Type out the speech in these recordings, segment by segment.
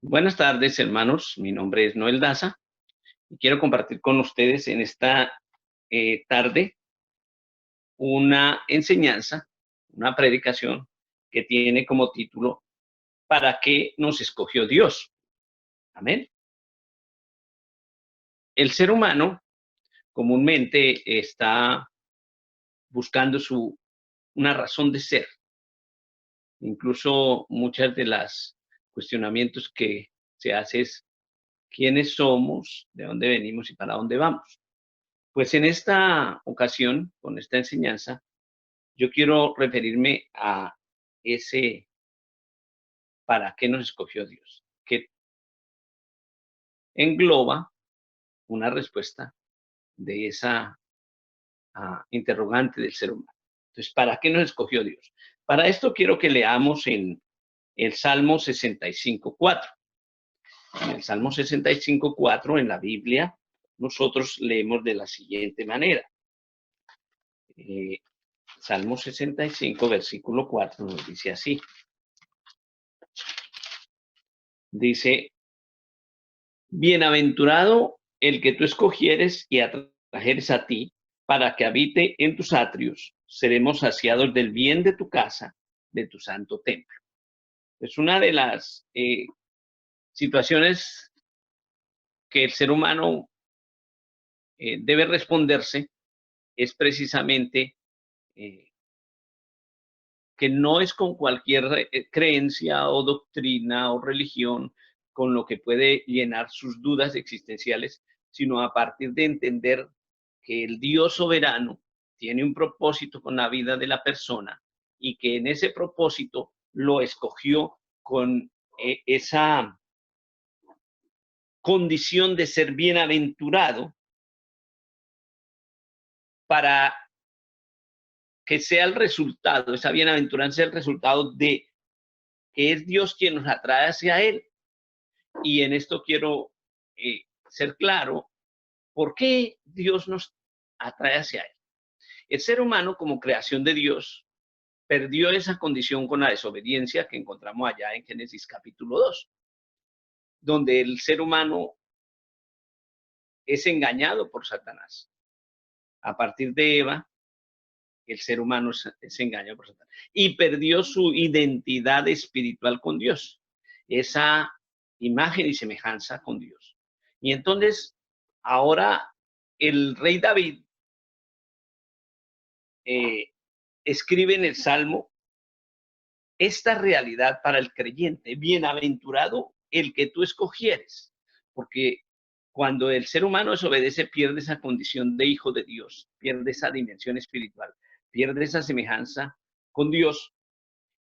Buenas tardes, hermanos. Mi nombre es Noel Daza y quiero compartir con ustedes en esta tarde una enseñanza, una predicación que tiene como título ¿Para qué nos escogió Dios? Amén. El ser humano comúnmente está buscando una razón de ser. Incluso muchas de las cuestionamientos que se hace es quiénes somos, de dónde venimos y para dónde vamos. Pues en esta ocasión, con esta enseñanza, yo quiero referirme a ese para qué nos escogió Dios, que engloba una respuesta de esa interrogante del ser humano. Entonces, ¿para qué nos escogió Dios? Para esto quiero que leamos en el Salmo 65:4. En el Salmo 65:4 en la Biblia, nosotros leemos de la siguiente manera. Eh, Salmo 65, versículo 4, nos dice así. Dice, bienaventurado el que tú escogieres y atrajeres a ti para que habite en tus atrios. Seremos saciados del bien de tu casa, de tu santo templo. Es una de las situaciones que el ser humano debe responderse, es precisamente eh, que no es con cualquier creencia o doctrina o religión con lo que puede llenar sus dudas existenciales, sino a partir de entender que el Dios soberano tiene un propósito con la vida de la persona y que en ese propósito lo escogió con esa condición de ser bienaventurado para que sea el resultado, esa bienaventuranza el resultado de que es Dios quien nos atrae hacia Él. Y en esto quiero ser claro, ¿por qué Dios nos atrae hacia Él? El ser humano como creación de Dios perdió esa condición con la desobediencia que encontramos allá en Génesis capítulo 2, donde el ser humano es engañado por Satanás. A partir de Eva, el ser humano es engañado por Satanás y perdió su identidad espiritual con Dios, esa imagen y semejanza con Dios. Y entonces, ahora el rey David eh, escribe en el Salmo esta realidad para el creyente: bienaventurado el que tú escogieres, porque cuando el ser humano desobedece pierde esa condición de hijo de Dios, pierde esa dimensión espiritual, pierde esa semejanza con Dios.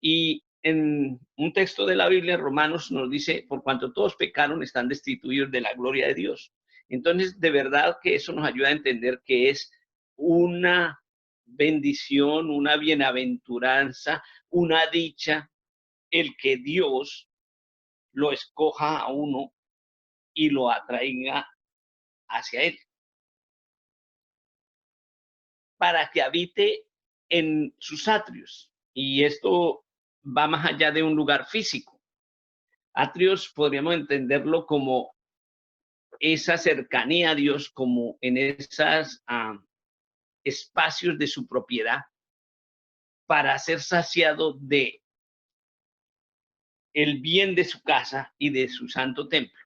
Y en un texto de la Biblia, Romanos, nos dice, por cuanto todos pecaron, están destituidos de la gloria de Dios. Entonces, de verdad que eso nos ayuda a entender que es una bendición, una bienaventuranza, una dicha, el que Dios lo escoja a uno y lo atraiga hacia Él, para que habite en sus atrios. Y esto va más allá de un lugar físico. Atrios podríamos entenderlo como esa cercanía a Dios, como en esos espacios de su propiedad, para ser saciado de el bien de su casa y de su santo templo.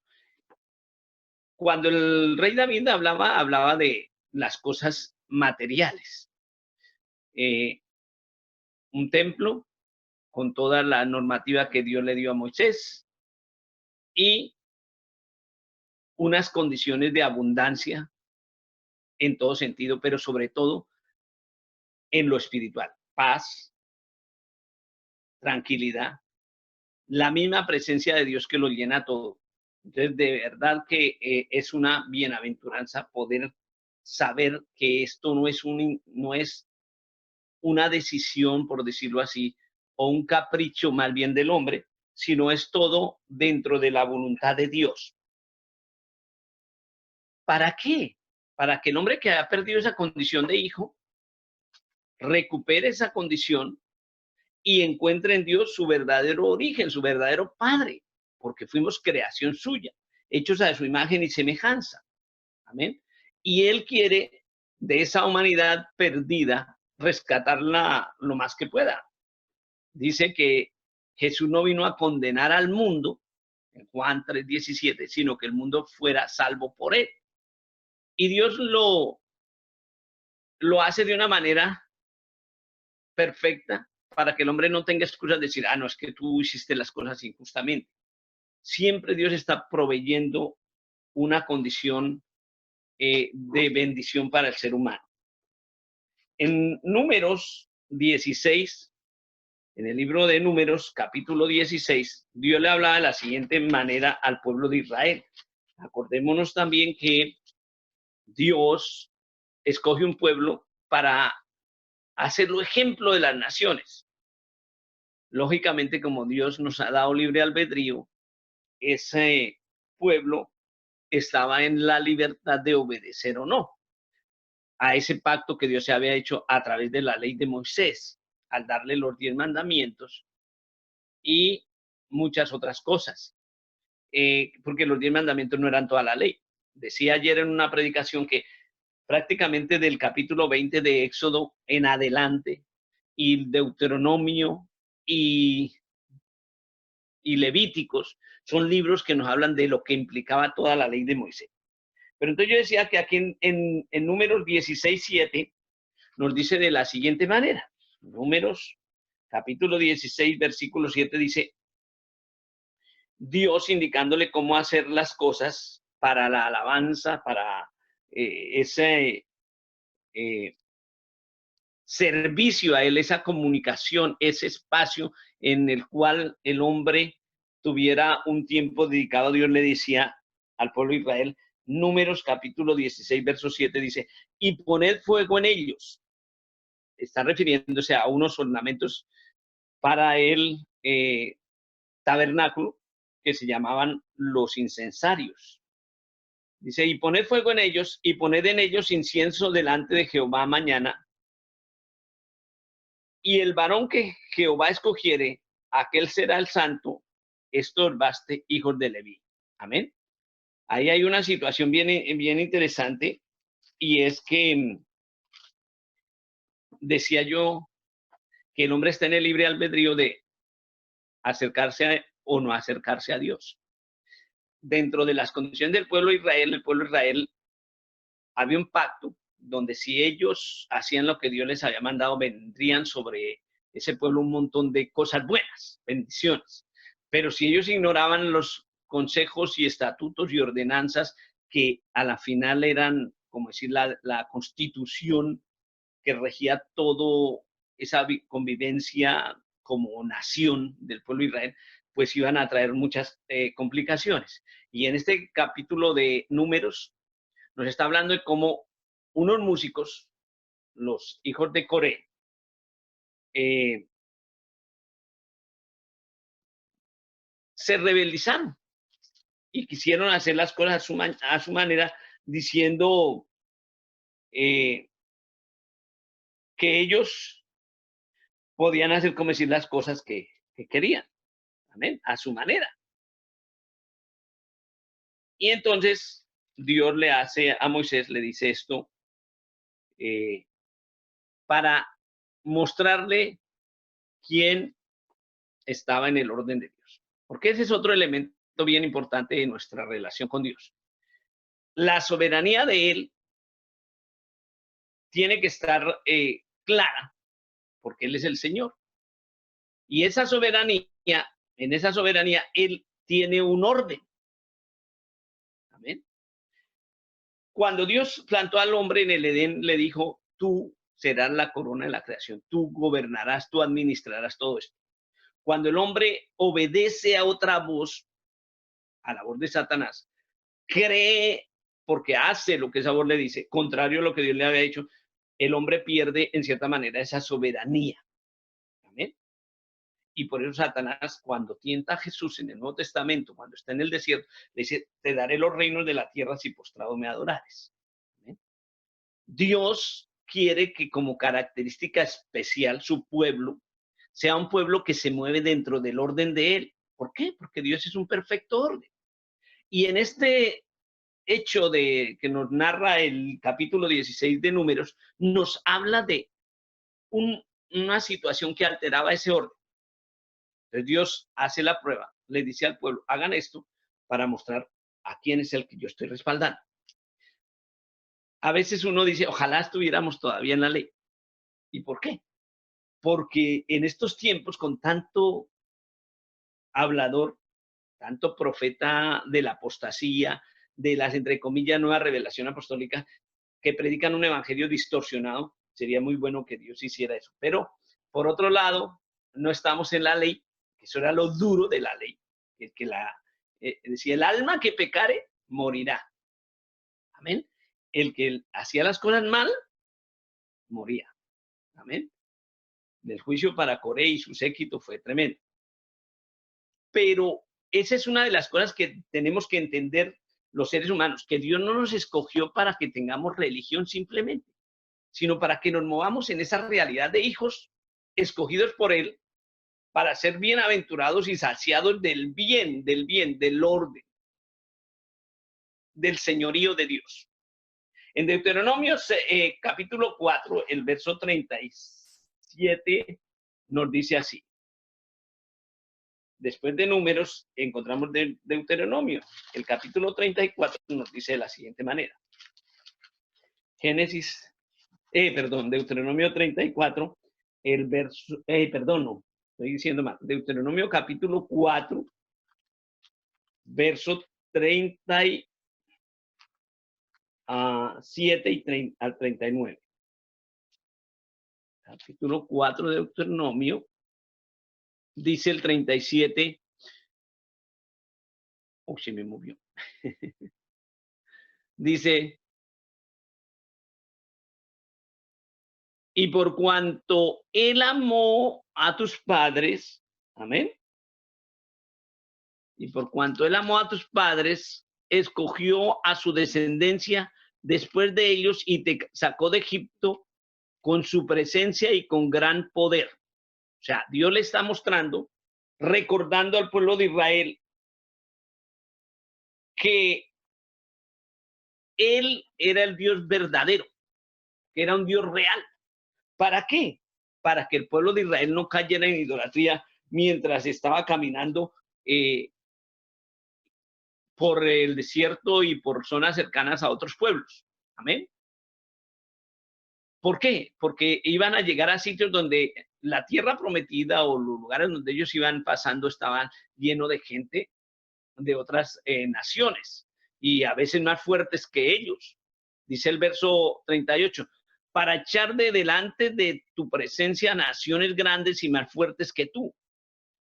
Cuando el rey David hablaba de las cosas materiales. Eh, un templo con toda la normativa que Dios le dio a Moisés y unas condiciones de abundancia en todo sentido, pero sobre todo en lo espiritual: paz, tranquilidad, la misma presencia de Dios que lo llena todo. Entonces, de verdad que es una bienaventuranza poder saber que esto no es una decisión, por decirlo así, o un capricho más bien del hombre, sino es todo dentro de la voluntad de Dios. ¿Para qué? Para que el hombre que haya perdido esa condición de hijo recupere esa condición y encuentre en Dios su verdadero origen, su verdadero padre. porque fuimos creación suya, hechos a su imagen y semejanza. Amén. Y Él quiere de esa humanidad perdida rescatarla lo más que pueda. Dice que Jesús no vino a condenar al mundo, en Juan 3:17, sino que el mundo fuera salvo por Él. Y Dios lo hace de una manera perfecta para que el hombre no tenga excusas de decir, no, es que tú hiciste las cosas injustamente. Siempre Dios está proveyendo una condición de bendición para el ser humano. En Números 16, en el libro de Números, capítulo 16, Dios le hablaba de la siguiente manera al pueblo de Israel. Acordémonos también que Dios escoge un pueblo para hacerlo ejemplo de las naciones. Lógicamente, como Dios nos ha dado libre albedrío, ese pueblo estaba en la libertad de obedecer o no a ese pacto que Dios se había hecho a través de la ley de Moisés, al darle los 10 mandamientos y muchas otras cosas, porque los 10 mandamientos no eran toda la ley. Decía ayer en una predicación que prácticamente del capítulo 20 de Éxodo en adelante, y Deuteronomio y Levíticos, son libros que nos hablan de lo que implicaba toda la ley de Moisés. Pero entonces yo decía que aquí en Números 16:7 nos dice de la siguiente manera. Números, capítulo 16, versículo 7 dice, Dios indicándole cómo hacer las cosas para la alabanza, para ese servicio a Él, esa comunicación, ese espacio en el cual el hombre tuviera un tiempo dedicado a Dios, le decía al pueblo de Israel, Números capítulo 16, verso 7 dice, y poned fuego en ellos. Está refiriéndose a unos ornamentos para el tabernáculo que se llamaban los incensarios. Dice, y poned fuego en ellos y poned en ellos incienso delante de Jehová mañana. Y el varón que Jehová escogiere, aquel será el santo, estos baste hijos de Leví. Amén. Ahí hay una situación bien interesante, y es que decía yo que el hombre está en el libre albedrío de acercarse o no acercarse a Dios. Dentro de las condiciones del pueblo de Israel, el pueblo de Israel había un pacto donde si ellos hacían lo que Dios les había mandado, vendrían sobre ese pueblo un montón de cosas buenas, bendiciones. Pero si ellos ignoraban los consejos y estatutos y ordenanzas que a la final eran, como decir, la constitución que regía todo esa convivencia como nación del pueblo de Israel, pues iban a traer muchas complicaciones. Y en este capítulo de Números nos está hablando de cómo unos músicos, los hijos de Coré, se rebelizaron y quisieron hacer las cosas a su manera, diciendo que ellos podían hacer, como decir, las cosas que querían, ¿amén? A su manera. Y entonces Dios le hace a Moisés, le dice esto, para mostrarle quién estaba en el orden de Dios. Porque ese es otro elemento bien importante de nuestra relación con Dios. La soberanía de Él tiene que estar clara, porque Él es el Señor. Y esa soberanía, en esa soberanía, Él tiene un orden. Amén. Cuando Dios plantó al hombre en el Edén, le dijo, tú serás la corona de la creación, tú gobernarás, tú administrarás todo esto. Cuando el hombre obedece a otra voz, a la voz de Satanás, cree porque hace lo que esa voz le dice, contrario a lo que Dios le había dicho, el hombre pierde en cierta manera esa soberanía. Amén. Y por eso Satanás, cuando tienta a Jesús en el Nuevo Testamento, cuando está en el desierto, le dice, te daré los reinos de la tierra si postrado me adorares. Amén. Dios quiere que como característica especial su pueblo sea un pueblo que se mueve dentro del orden de Él. ¿Por qué? Porque Dios es un perfecto orden. Y en este hecho que nos narra el capítulo 16 de Números, nos habla de una situación que alteraba ese orden. Entonces Dios hace la prueba, le dice al pueblo, hagan esto para mostrar a quién es el que yo estoy respaldando. A veces uno dice, ojalá estuviéramos todavía en la ley. ¿Y por qué? Porque en estos tiempos, con tanto hablador, tanto profeta de la apostasía, de las, entre comillas, nueva revelación apostólica, que predican un evangelio distorsionado, sería muy bueno que Dios hiciera eso. Pero, por otro lado, no estamos en la ley, que eso era lo duro de la ley, decía, el alma que pecare, morirá. Amén. El que hacía las cosas mal, moría. Amén. El juicio para Coré y su séquito fue tremendo. Pero esa es una de las cosas que tenemos que entender los seres humanos, que Dios no nos escogió para que tengamos religión simplemente, sino para que nos movamos en esa realidad de hijos escogidos por Él para ser bienaventurados y saciados del bien, del orden, del señorío de Dios. En Deuteronomio capítulo 4, el verso 37 nos dice así. Después de Números, encontramos Deuteronomio. El capítulo 34 nos dice de la siguiente manera. Deuteronomio 34, el verso, no, estoy diciendo mal. Deuteronomio capítulo 4, verso 37 al 39. Capítulo 4 de Deuteronomio, dice el 37. Se me movió. Dice, y por cuanto Él amó a tus padres, amén. Y por cuanto Él amó a tus padres, escogió a su descendencia después de ellos y te sacó de Egipto con su presencia y con gran poder. O sea, Dios le está mostrando, recordando al pueblo de Israel que Él era el Dios verdadero, que era un Dios real. ¿Para qué? Para que el pueblo de Israel no cayera en idolatría mientras estaba caminando por el desierto y por zonas cercanas a otros pueblos. Amén. ¿Por qué? Porque iban a llegar a sitios donde la tierra prometida o los lugares donde ellos iban pasando estaban llenos de gente de otras naciones y a veces más fuertes que ellos. Dice el verso 38, para echar de delante de tu presencia naciones grandes y más fuertes que tú,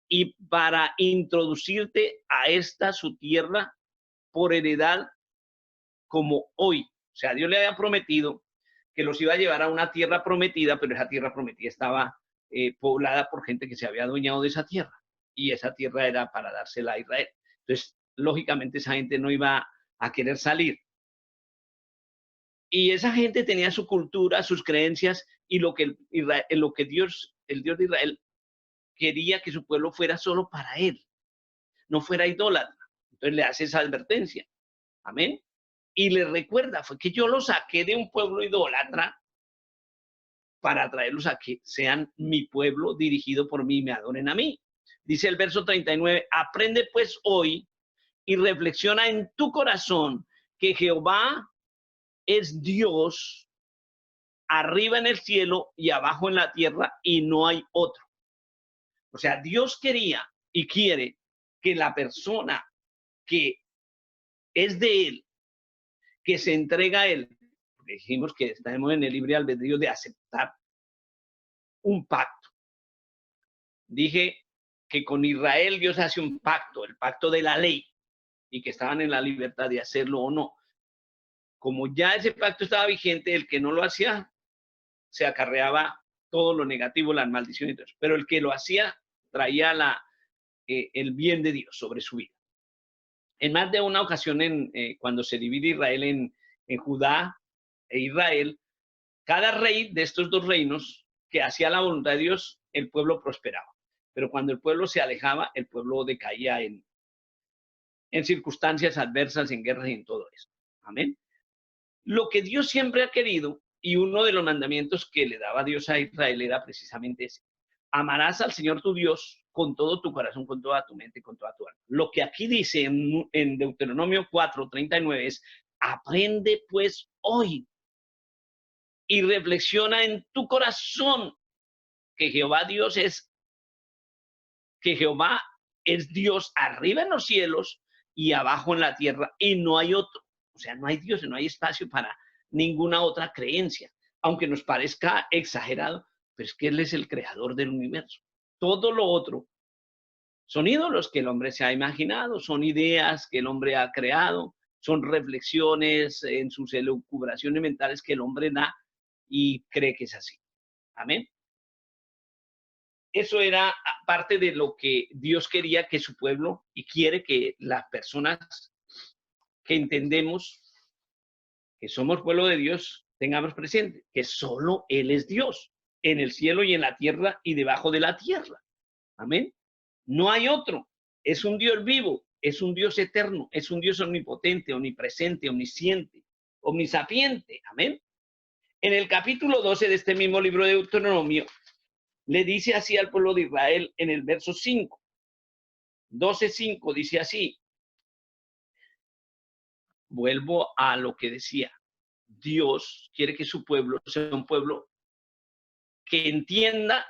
y para introducirte a esta su tierra por heredad como hoy. O sea, Dios le había prometido que los iba a llevar a una tierra prometida, pero esa tierra prometida estaba poblada por gente que se había adueñado de esa tierra, y esa tierra era para dársela a Israel. Entonces, lógicamente, esa gente no iba a querer salir. Y esa gente tenía su cultura, sus creencias, y lo que Dios, el Dios de Israel, quería que su pueblo fuera solo para Él, no fuera idólatra. Entonces le hace esa advertencia. Amén. Y le recuerda, fue que yo los saqué de un pueblo idólatra para traerlos a que sean mi pueblo dirigido por mí y me adoren a mí. Dice el verso 39, aprende pues hoy y reflexiona en tu corazón que Jehová es Dios arriba en el cielo y abajo en la tierra y no hay otro. O sea, Dios quería y quiere que la persona que es de Él, que se entrega a Él, porque dijimos que estamos en el libre albedrío de aceptar un pacto. Dije que con Israel Dios hace un pacto, el pacto de la ley, y que estaban en la libertad de hacerlo o no. Como ya ese pacto estaba vigente, el que no lo hacía se acarreaba todo lo negativo, las maldiciones y todo eso. Pero el que lo hacía traía el bien de Dios sobre su vida. En más de una ocasión, cuando se divide Israel en Judá e Israel, cada rey de estos dos reinos que hacía la voluntad de Dios, el pueblo prosperaba. pero cuando el pueblo se alejaba, el pueblo decaía en circunstancias adversas, en guerras y en todo eso. Amén. Lo que Dios siempre ha querido, y uno de los mandamientos que le daba Dios a Israel era precisamente ese: amarás al Señor tu Dios con todo tu corazón, con toda tu mente, con toda tu alma. Lo que aquí dice en Deuteronomio 4:39 es: aprende pues hoy y reflexiona en tu corazón que Jehová es Dios arriba en los cielos y abajo en la tierra, y no hay otro. O sea, no hay Dios, no hay espacio para ninguna otra creencia, aunque nos parezca exagerado, pero es que Él es el creador del universo. Todo lo otro son ídolos que el hombre se ha imaginado, son ideas que el hombre ha creado, son reflexiones en sus elucubraciones mentales que el hombre da y cree que es así. Amén. Eso era parte de lo que Dios quería que su pueblo, y quiere que las personas que entendemos que somos pueblo de Dios, tengamos presente que solo Él es Dios, en el cielo y en la tierra y debajo de la tierra. Amén. No hay otro. Es un Dios vivo, es un Dios eterno, es un Dios omnipotente, omnipresente, omnisciente, omnisapiente. Amén. En el capítulo 12 de este mismo libro de Deuteronomio, le dice así al pueblo de Israel en el verso 5. 12:5 dice así. Vuelvo a lo que decía. Dios quiere que su pueblo sea un pueblo que entienda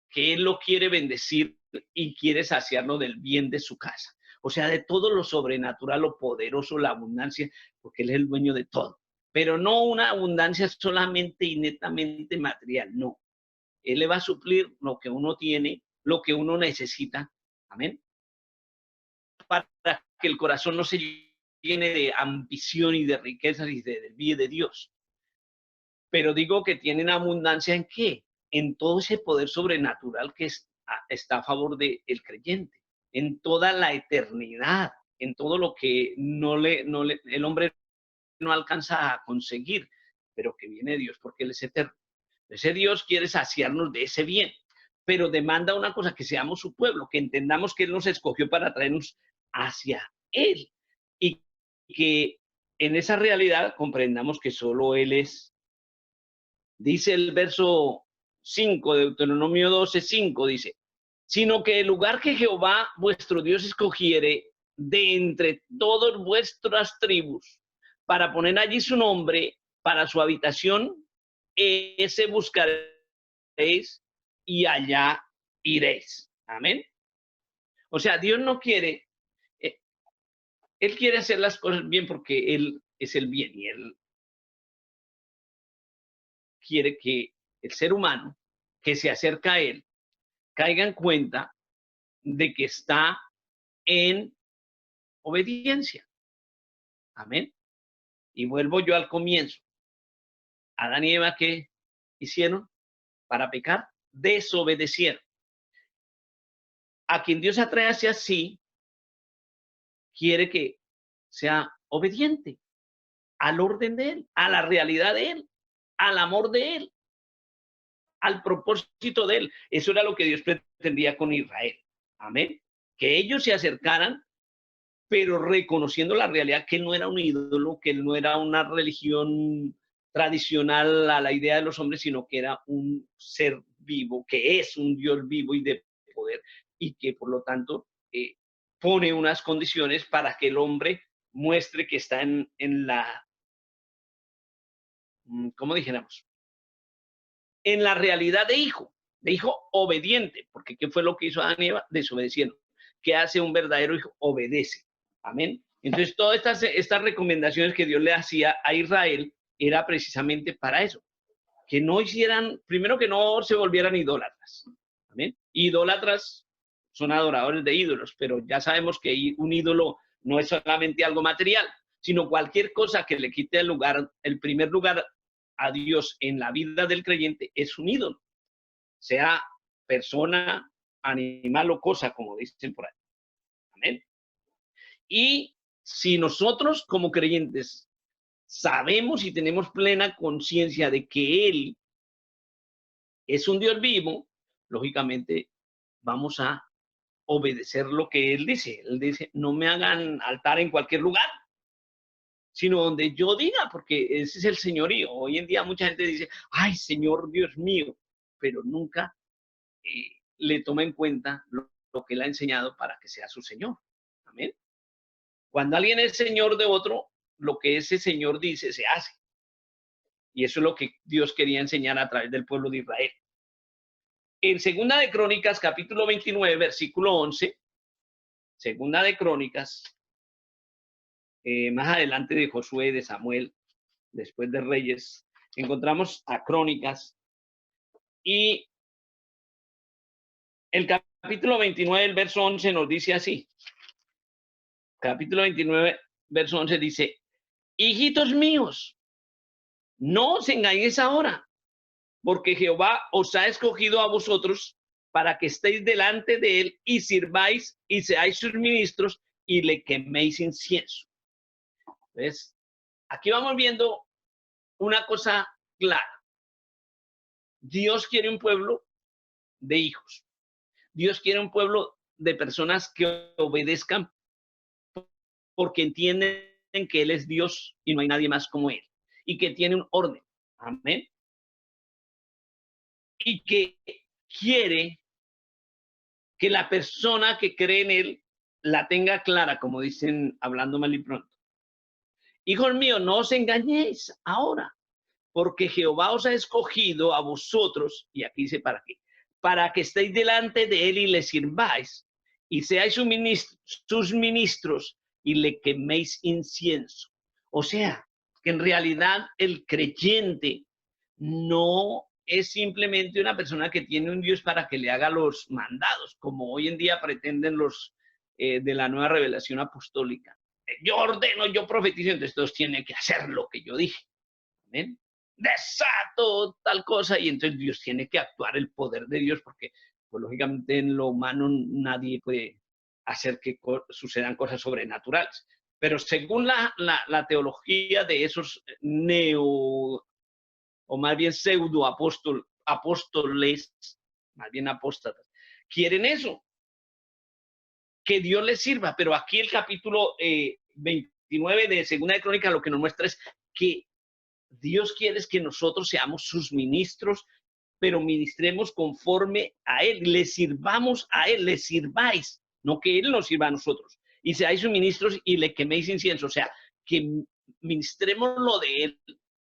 que Él lo quiere bendecir y quiere saciarlo del bien de su casa. O sea, de todo lo sobrenatural, lo poderoso, la abundancia, porque Él es el dueño de todo. Pero no una abundancia solamente y netamente material, no. Él le va a suplir lo que uno tiene, lo que uno necesita. Amén. Para que el corazón no se llene de ambición y de riquezas y de desvío de Dios. Pero digo que tienen abundancia ¿en qué? En todo ese poder sobrenatural que está a favor del creyente, en toda la eternidad, en todo lo que el hombre no alcanza a conseguir, pero que viene de Dios porque Él es eterno. Ese Dios quiere saciarnos de ese bien, pero demanda una cosa: que seamos su pueblo, que entendamos que Él nos escogió para traernos hacia Él, y que en esa realidad comprendamos que solo Él es. Dice el verso 5 de Deuteronomio 12:5, dice: sino que el lugar que Jehová vuestro Dios escogiere de entre todas vuestras tribus para poner allí su nombre, para su habitación, ese buscaréis y allá iréis. Amén. O sea, Dios no quiere, Él quiere hacer las cosas bien porque Él es el bien, y Él quiere que el ser humano que se acerca a Él caiga en cuenta de que está en obediencia. Amén. Y vuelvo yo al comienzo. Adán y Eva, ¿qué hicieron para pecar? Desobedecieron. A quien Dios atrae hacia sí, quiere que sea obediente al orden de Él, a la realidad de Él, al amor de Él, al propósito de Él. Eso era lo que Dios pretendía con Israel. Amén. Que ellos se acercaran, pero reconociendo la realidad que Él no era un ídolo, que Él no era una religión tradicional a la idea de los hombres, sino que era un ser vivo, que es un Dios vivo y de poder, y que por lo tanto pone unas condiciones para que el hombre muestre que está en la, ¿cómo dijéramos? En la realidad de hijo obediente, porque ¿qué fue lo que hizo Adán y Eva? Desobedecieron. ¿Qué hace un verdadero hijo? Obedece. Amén. Entonces, todas estas recomendaciones que Dios le hacía a Israel era precisamente para eso: que no hicieran, primero, que no se volvieran idólatras. Amén. Idólatras son adoradores de ídolos, pero ya sabemos que un ídolo no es solamente algo material, sino cualquier cosa que le quite el primer lugar a Dios en la vida del creyente es un ídolo, sea persona, animal o cosa, como dicen por ahí. Amén. Y si nosotros como creyentes sabemos y tenemos plena conciencia de que Él es un Dios vivo, lógicamente vamos a obedecer lo que Él dice. Él dice, no me hagan altar en cualquier lugar, sino donde yo diga, porque ese es el señorío. Hoy en día mucha gente dice, ay, Señor Dios mío, pero nunca le toma en cuenta lo que Él ha enseñado para que sea su Señor. Amén. Cuando alguien es Señor de otro, lo que ese Señor dice se hace. Y eso es lo que Dios quería enseñar a través del pueblo de Israel. En Segunda de Crónicas, capítulo 29, versículo 11, Segunda de Crónicas, más adelante de Josué, de Samuel, después de Reyes, encontramos a Crónicas y el capítulo 29, el verso 11 nos dice así. Capítulo 29, verso 11 dice, hijitos míos, no os engañéis ahora, porque Jehová os ha escogido a vosotros para que estéis delante de él y sirváis y seáis sus ministros y le queméis incienso. ¿Ves? Aquí vamos viendo una cosa clara. Dios quiere un pueblo de hijos. Dios quiere un pueblo de personas que obedezcan porque entienden que Él es Dios y no hay nadie más como Él. Y que tiene un orden. Amén. Y que quiere que la persona que cree en Él la tenga clara, como dicen hablando mal y pronto. Hijos míos, no os engañéis ahora, porque Jehová os ha escogido a vosotros, y aquí dice para qué, para que estéis delante de Él y le sirváis, y seáis sus ministros y le queméis incienso. O sea, que en realidad el creyente no es simplemente una persona que tiene un Dios para que le haga los mandados, como hoy en día pretenden los de la nueva revelación apostólica. Yo ordeno, yo profetizo, entonces todos tienen que hacer lo que yo dije. ¿Amén? Desato tal cosa y entonces Dios tiene que actuar el poder de Dios porque pues, lógicamente en lo humano nadie puede hacer que sucedan cosas sobrenaturales. Pero según la teología de esos o más bien pseudo apóstoles, más bien apóstatas, quieren eso, que Dios les sirva. Pero aquí el capítulo 29 de Segunda de Crónicas lo que nos muestra es que Dios quiere que nosotros seamos sus ministros, pero ministremos conforme a Él, le sirvamos a Él, le sirváis, no que Él nos sirva a nosotros. Y seáis sus ministros y le queméis incienso, o sea, que ministremos lo de Él,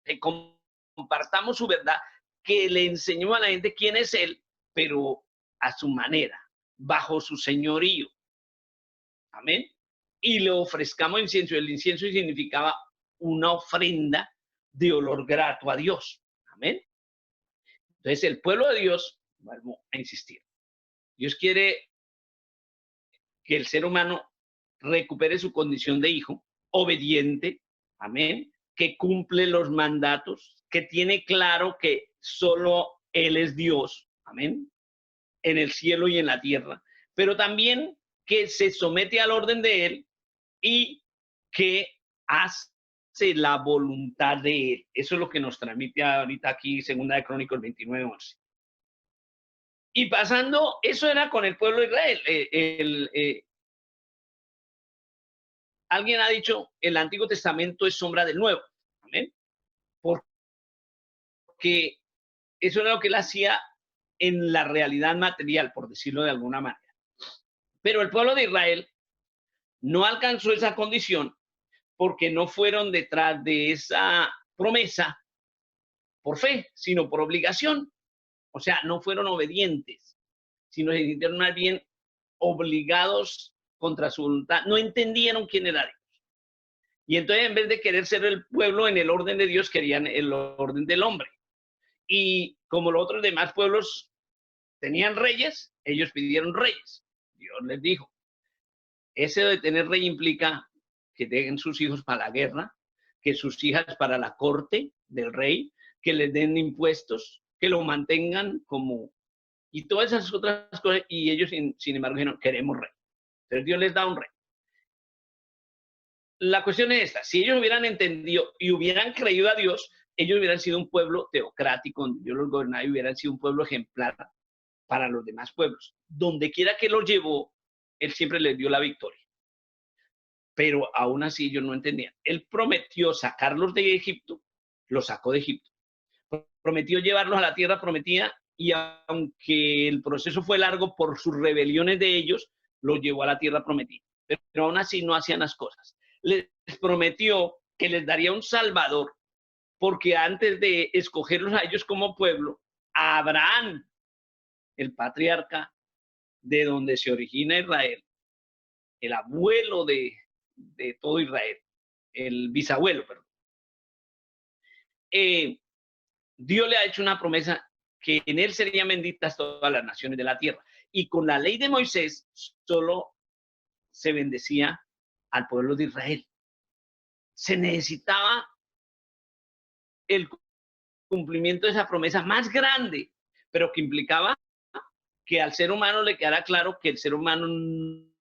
que compartamos su verdad, que le enseñemos a la gente quién es Él, pero a su manera, bajo su señorío. Amén. Y le ofrezcamos incienso. El incienso significaba una ofrenda de olor grato a Dios. Amén. Entonces, el pueblo de Dios, vuelvo a insistir, Dios quiere que el ser humano recupere su condición de hijo, obediente, amén, que cumple los mandatos, que tiene claro que solo Él es Dios, amén, en el cielo y en la tierra, pero también que se somete al orden de Él y que hace la voluntad de Él. Eso es lo que nos transmite ahorita aquí Segunda de Crónicas 29:11. Y pasando, eso era con el pueblo de Israel. Alguien ha dicho, el Antiguo Testamento es sombra del Nuevo. ¿Amén? Porque eso era lo que él hacía en la realidad material, por decirlo de alguna manera. Pero el pueblo de Israel no alcanzó esa condición porque no fueron detrás de esa promesa por fe, sino por obligación. O sea, no fueron obedientes, sino se sintieron más bien obligados contra su voluntad. No entendieron quién era Dios. Y entonces, en vez de querer ser el pueblo en el orden de Dios, querían el orden del hombre. Y como los otros demás pueblos tenían reyes, ellos pidieron reyes. Dios les dijo, ese de tener rey implica que den sus hijos para la guerra, que sus hijas para la corte del rey, que les den impuestos, que lo mantengan como... Y todas esas otras cosas, y ellos, sin embargo, dijeron, queremos rey. Entonces Dios les da un rey. La cuestión es esta, si ellos hubieran entendido y hubieran creído a Dios, ellos hubieran sido un pueblo teocrático, donde Dios los gobernaba y hubieran sido un pueblo ejemplar, para los demás pueblos. Donde quiera que los llevó, él siempre les dio la victoria. Pero aún así ellos no entendían. Él prometió sacarlos de Egipto, los sacó de Egipto. Prometió llevarlos a la tierra prometida y aunque el proceso fue largo por sus rebeliones de ellos, los llevó a la tierra prometida. Pero aún así no hacían las cosas. Les prometió que les daría un salvador, porque antes de escogerlos a ellos como pueblo, a Abraham, el patriarca de donde se origina Israel, el abuelo de todo Israel, el bisabuelo, perdón. Dios le ha hecho una promesa que en él serían benditas todas las naciones de la tierra. Y con la ley de Moisés solo se bendecía al pueblo de Israel. Se necesitaba el cumplimiento de esa promesa más grande, pero que implicaba que al ser humano le quedara claro que el ser humano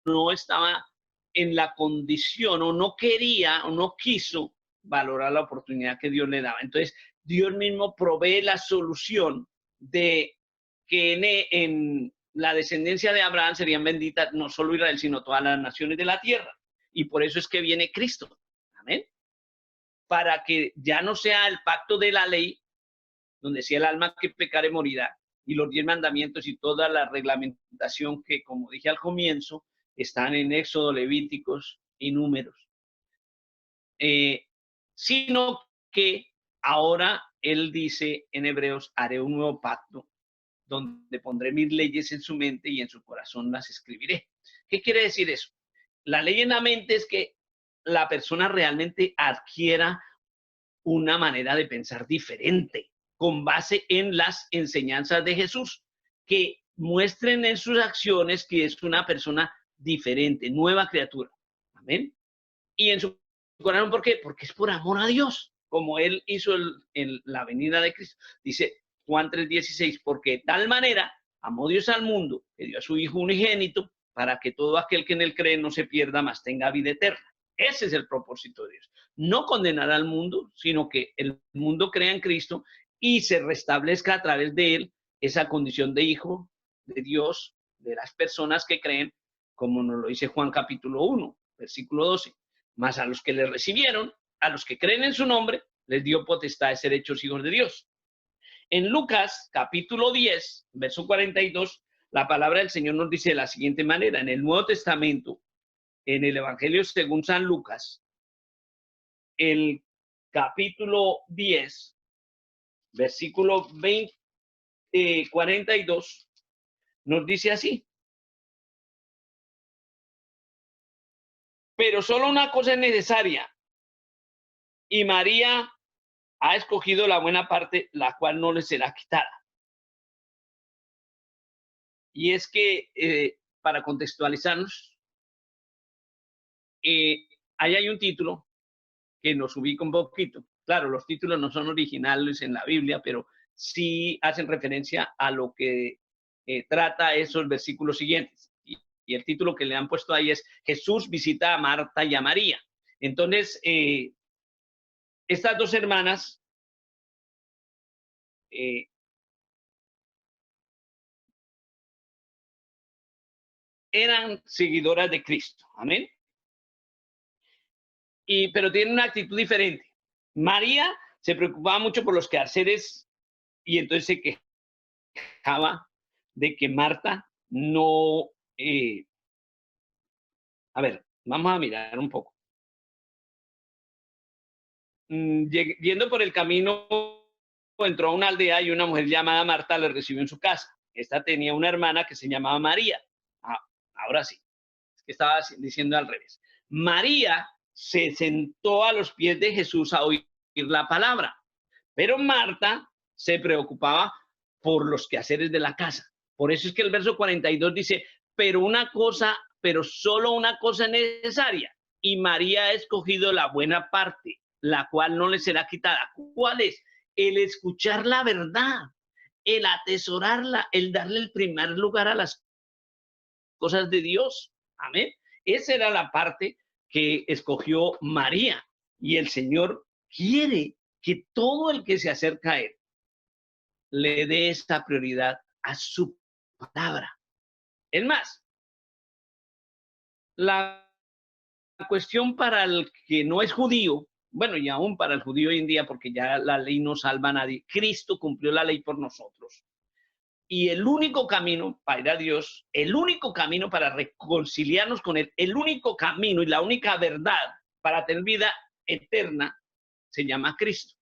no estaba en la condición o no quería o no quiso valorar la oportunidad que Dios le daba. Entonces, Dios mismo provee la solución de que en la descendencia de Abraham serían benditas no solo Israel, sino todas las naciones de la tierra. Y por eso es que viene Cristo. Amén. Para que ya no sea el pacto de la ley, donde decía el alma que pecare morirá, y los 10 mandamientos y toda la reglamentación que, como dije al comienzo, están en Éxodo, Levíticos y Números. Sino que ahora él dice en Hebreos, haré un nuevo pacto donde pondré mis leyes en su mente y en su corazón las escribiré. ¿Qué quiere decir eso? La ley en la mente es que la persona realmente adquiera una manera de pensar diferente, con base en las enseñanzas de Jesús, que muestren en sus acciones que es una persona diferente, nueva criatura. Amén. Y en su corazón, ¿por qué? Porque es por amor a Dios, como él hizo en la venida de Cristo. Dice Juan 3:16, porque de tal manera amó Dios al mundo, que dio a su Hijo unigénito, para que todo aquel que en él cree no se pierda, mas tenga vida eterna. Ese es el propósito de Dios. No condenar al mundo, sino que el mundo crea en Cristo y se restablezca a través de él esa condición de hijo de Dios, de las personas que creen, como nos lo dice Juan capítulo 1, versículo 12. Mas a los que le recibieron, a los que creen en su nombre, les dio potestad de ser hechos hijos de Dios. En Lucas capítulo 10, verso 42, la palabra del Señor nos dice de la siguiente manera: en el Nuevo Testamento, en el Evangelio según San Lucas, el capítulo 10, versículo 42, nos dice así: pero solo una cosa es necesaria, y María ha escogido la buena parte, la cual no le será quitada. Y es que, para contextualizarnos, ahí hay un título que nos ubica un poquito. Claro, los títulos no son originales en la Biblia, pero sí hacen referencia a lo que trata esos versículos siguientes. Y el título que le han puesto ahí es Jesús visita a Marta y a María. Entonces, estas dos hermanas eran seguidoras de Cristo. Amén. Pero tienen una actitud diferente. María se preocupaba mucho por los quehaceres y entonces se quejaba de que Marta no... a ver, vamos a mirar un poco. Yendo por el camino, entró a una aldea y una mujer llamada Marta le recibió en su casa. Esta tenía una hermana que se llamaba María. Ahora sí, es que estaba diciendo al revés. María se sentó a los pies de Jesús a oír la palabra, pero Marta se preocupaba por los quehaceres de la casa. Por eso es que el verso 42 dice, pero solo una cosa es necesaria, y María ha escogido la buena parte, la cual no le será quitada. ¿Cuál es? El escuchar la verdad, el atesorarla, el darle el primer lugar a las cosas de Dios. Amén. Esa era la parte que escogió María. Y el Señor quiere que todo el que se acerca a Él le dé esta prioridad a su palabra. Es más, la cuestión para el que no es judío, bueno, y aún para el judío hoy en día, porque ya la ley no salva a nadie, Cristo cumplió la ley por nosotros. Y el único camino para ir a Dios, el único camino para reconciliarnos con Él, el único camino y la única verdad para tener vida eterna, se llama Cristo.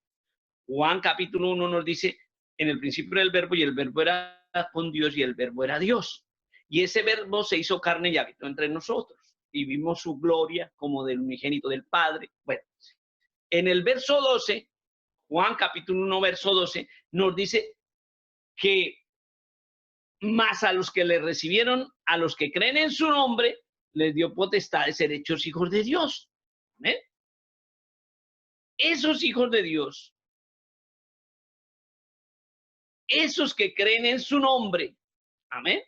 Juan capítulo 1 nos dice, en el principio era el verbo y el verbo era con Dios y el verbo era Dios. Y ese verbo se hizo carne y habitó entre nosotros. Y vimos su gloria como del unigénito del Padre. Bueno, en el verso 12, Juan capítulo 1, verso 12, nos dice que más a los que le recibieron, a los que creen en su nombre, les dio potestad de ser hechos hijos de Dios. ¿Amén? Esos hijos de Dios, esos que creen en su nombre, amén,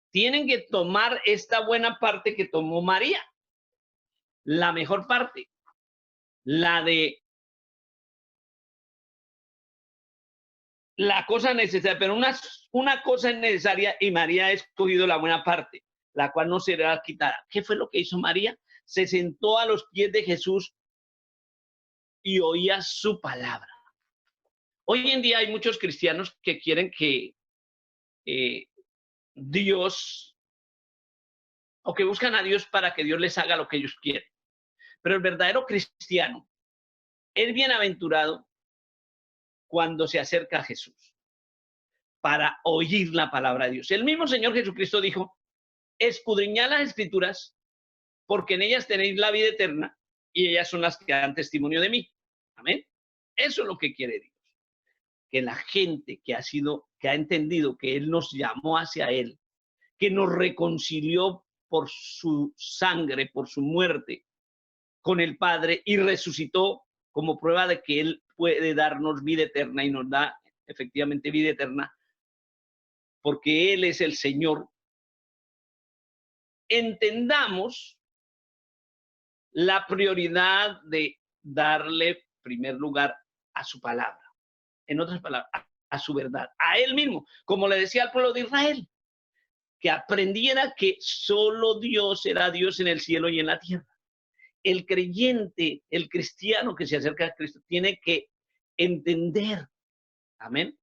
tienen que tomar esta buena parte que tomó María, la mejor parte, la de la cosa necesaria, pero una cosa es necesaria y María ha escogido la buena parte, la cual no será quitada. ¿Qué fue lo que hizo María? Se sentó a los pies de Jesús y oía su palabra. Hoy en día hay muchos cristianos que quieren que Dios, o que buscan a Dios para que Dios les haga lo que ellos quieren. Pero el verdadero cristiano es bienaventurado cuando se acerca a Jesús para oír la palabra de Dios. El mismo Señor Jesucristo dijo, escudriñad las escrituras porque en ellas tenéis la vida eterna y ellas son las que dan testimonio de mí. Amén. Eso es lo que quiere Dios. Que la gente que ha entendido que Él nos llamó hacia Él, que nos reconcilió por su sangre, por su muerte con el Padre y resucitó como prueba de que Él puede darnos vida eterna y nos da efectivamente vida eterna, porque Él es el Señor. Entendamos la prioridad de darle primer lugar a su palabra. En otras palabras, a su verdad, a Él mismo, como le decía al pueblo de Israel, que aprendiera que solo Dios era Dios en el cielo y en la tierra. El creyente, el cristiano que se acerca a Cristo, tiene que entender, amén,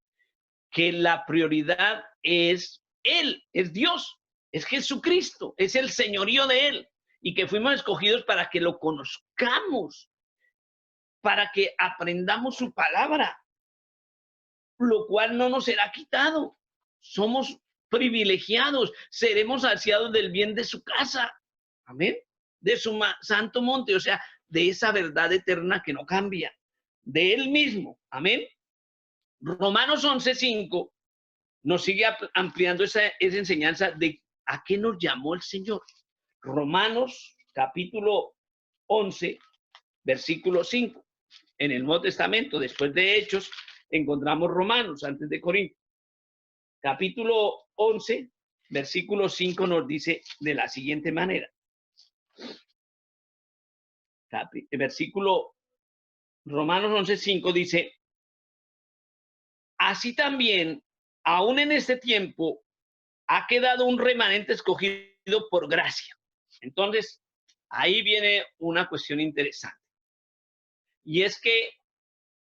que la prioridad es Él, es Dios, es Jesucristo, es el señorío de Él, y que fuimos escogidos para que lo conozcamos, para que aprendamos su palabra, lo cual no nos será quitado. Somos privilegiados, seremos saciados del bien de su casa, amén, de su santo monte, o sea, de esa verdad eterna que no cambia, de Él mismo, amén. Romanos 11:5 nos sigue ampliando esa enseñanza de a qué nos llamó el Señor. Romanos capítulo 11, versículo 5. En el Nuevo Testamento, después de Hechos, encontramos Romanos, antes de Corintios. Capítulo 11, versículo 5 nos dice de la siguiente manera. Versículo Romanos 11:5 dice, así también, aún en este tiempo, ha quedado un remanente escogido por gracia. Entonces, ahí viene una cuestión interesante. Y es que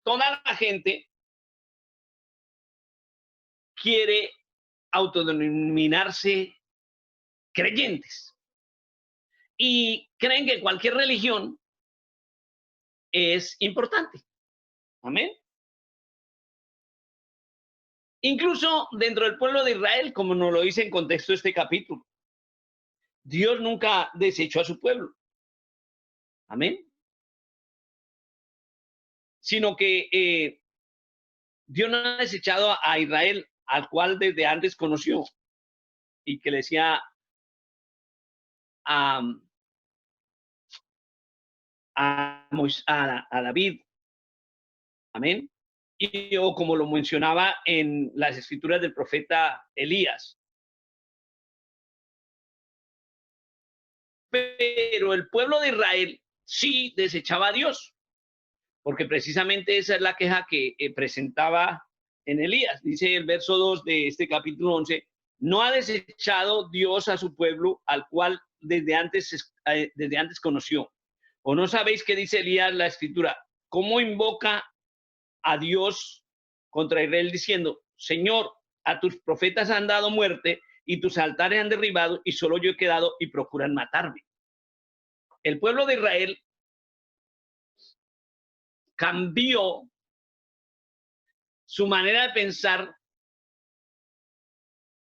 toda la gente quiere autodenominarse creyentes y creen que cualquier religión es importante. Amén. Incluso dentro del pueblo de Israel, como nos lo dice en contexto este capítulo, Dios nunca desechó a su pueblo. Amén. Sino que Dios no ha desechado a Israel, al cual desde antes conoció y que le decía a David, amén, y o como lo mencionaba en las escrituras del profeta Elías. Pero el pueblo de Israel sí desechaba a Dios, porque precisamente esa es la queja que presentaba en Elías. Dice el verso 2 de este capítulo 11, no ha desechado Dios a su pueblo, al cual desde antes conoció. ¿O no sabéis qué dice Elías la escritura? ¿Cómo invoca a Dios contra Israel diciendo, Señor, a tus profetas han dado muerte y tus altares han derribado y solo yo he quedado y procuran matarme? El pueblo de Israel cambió su manera de pensar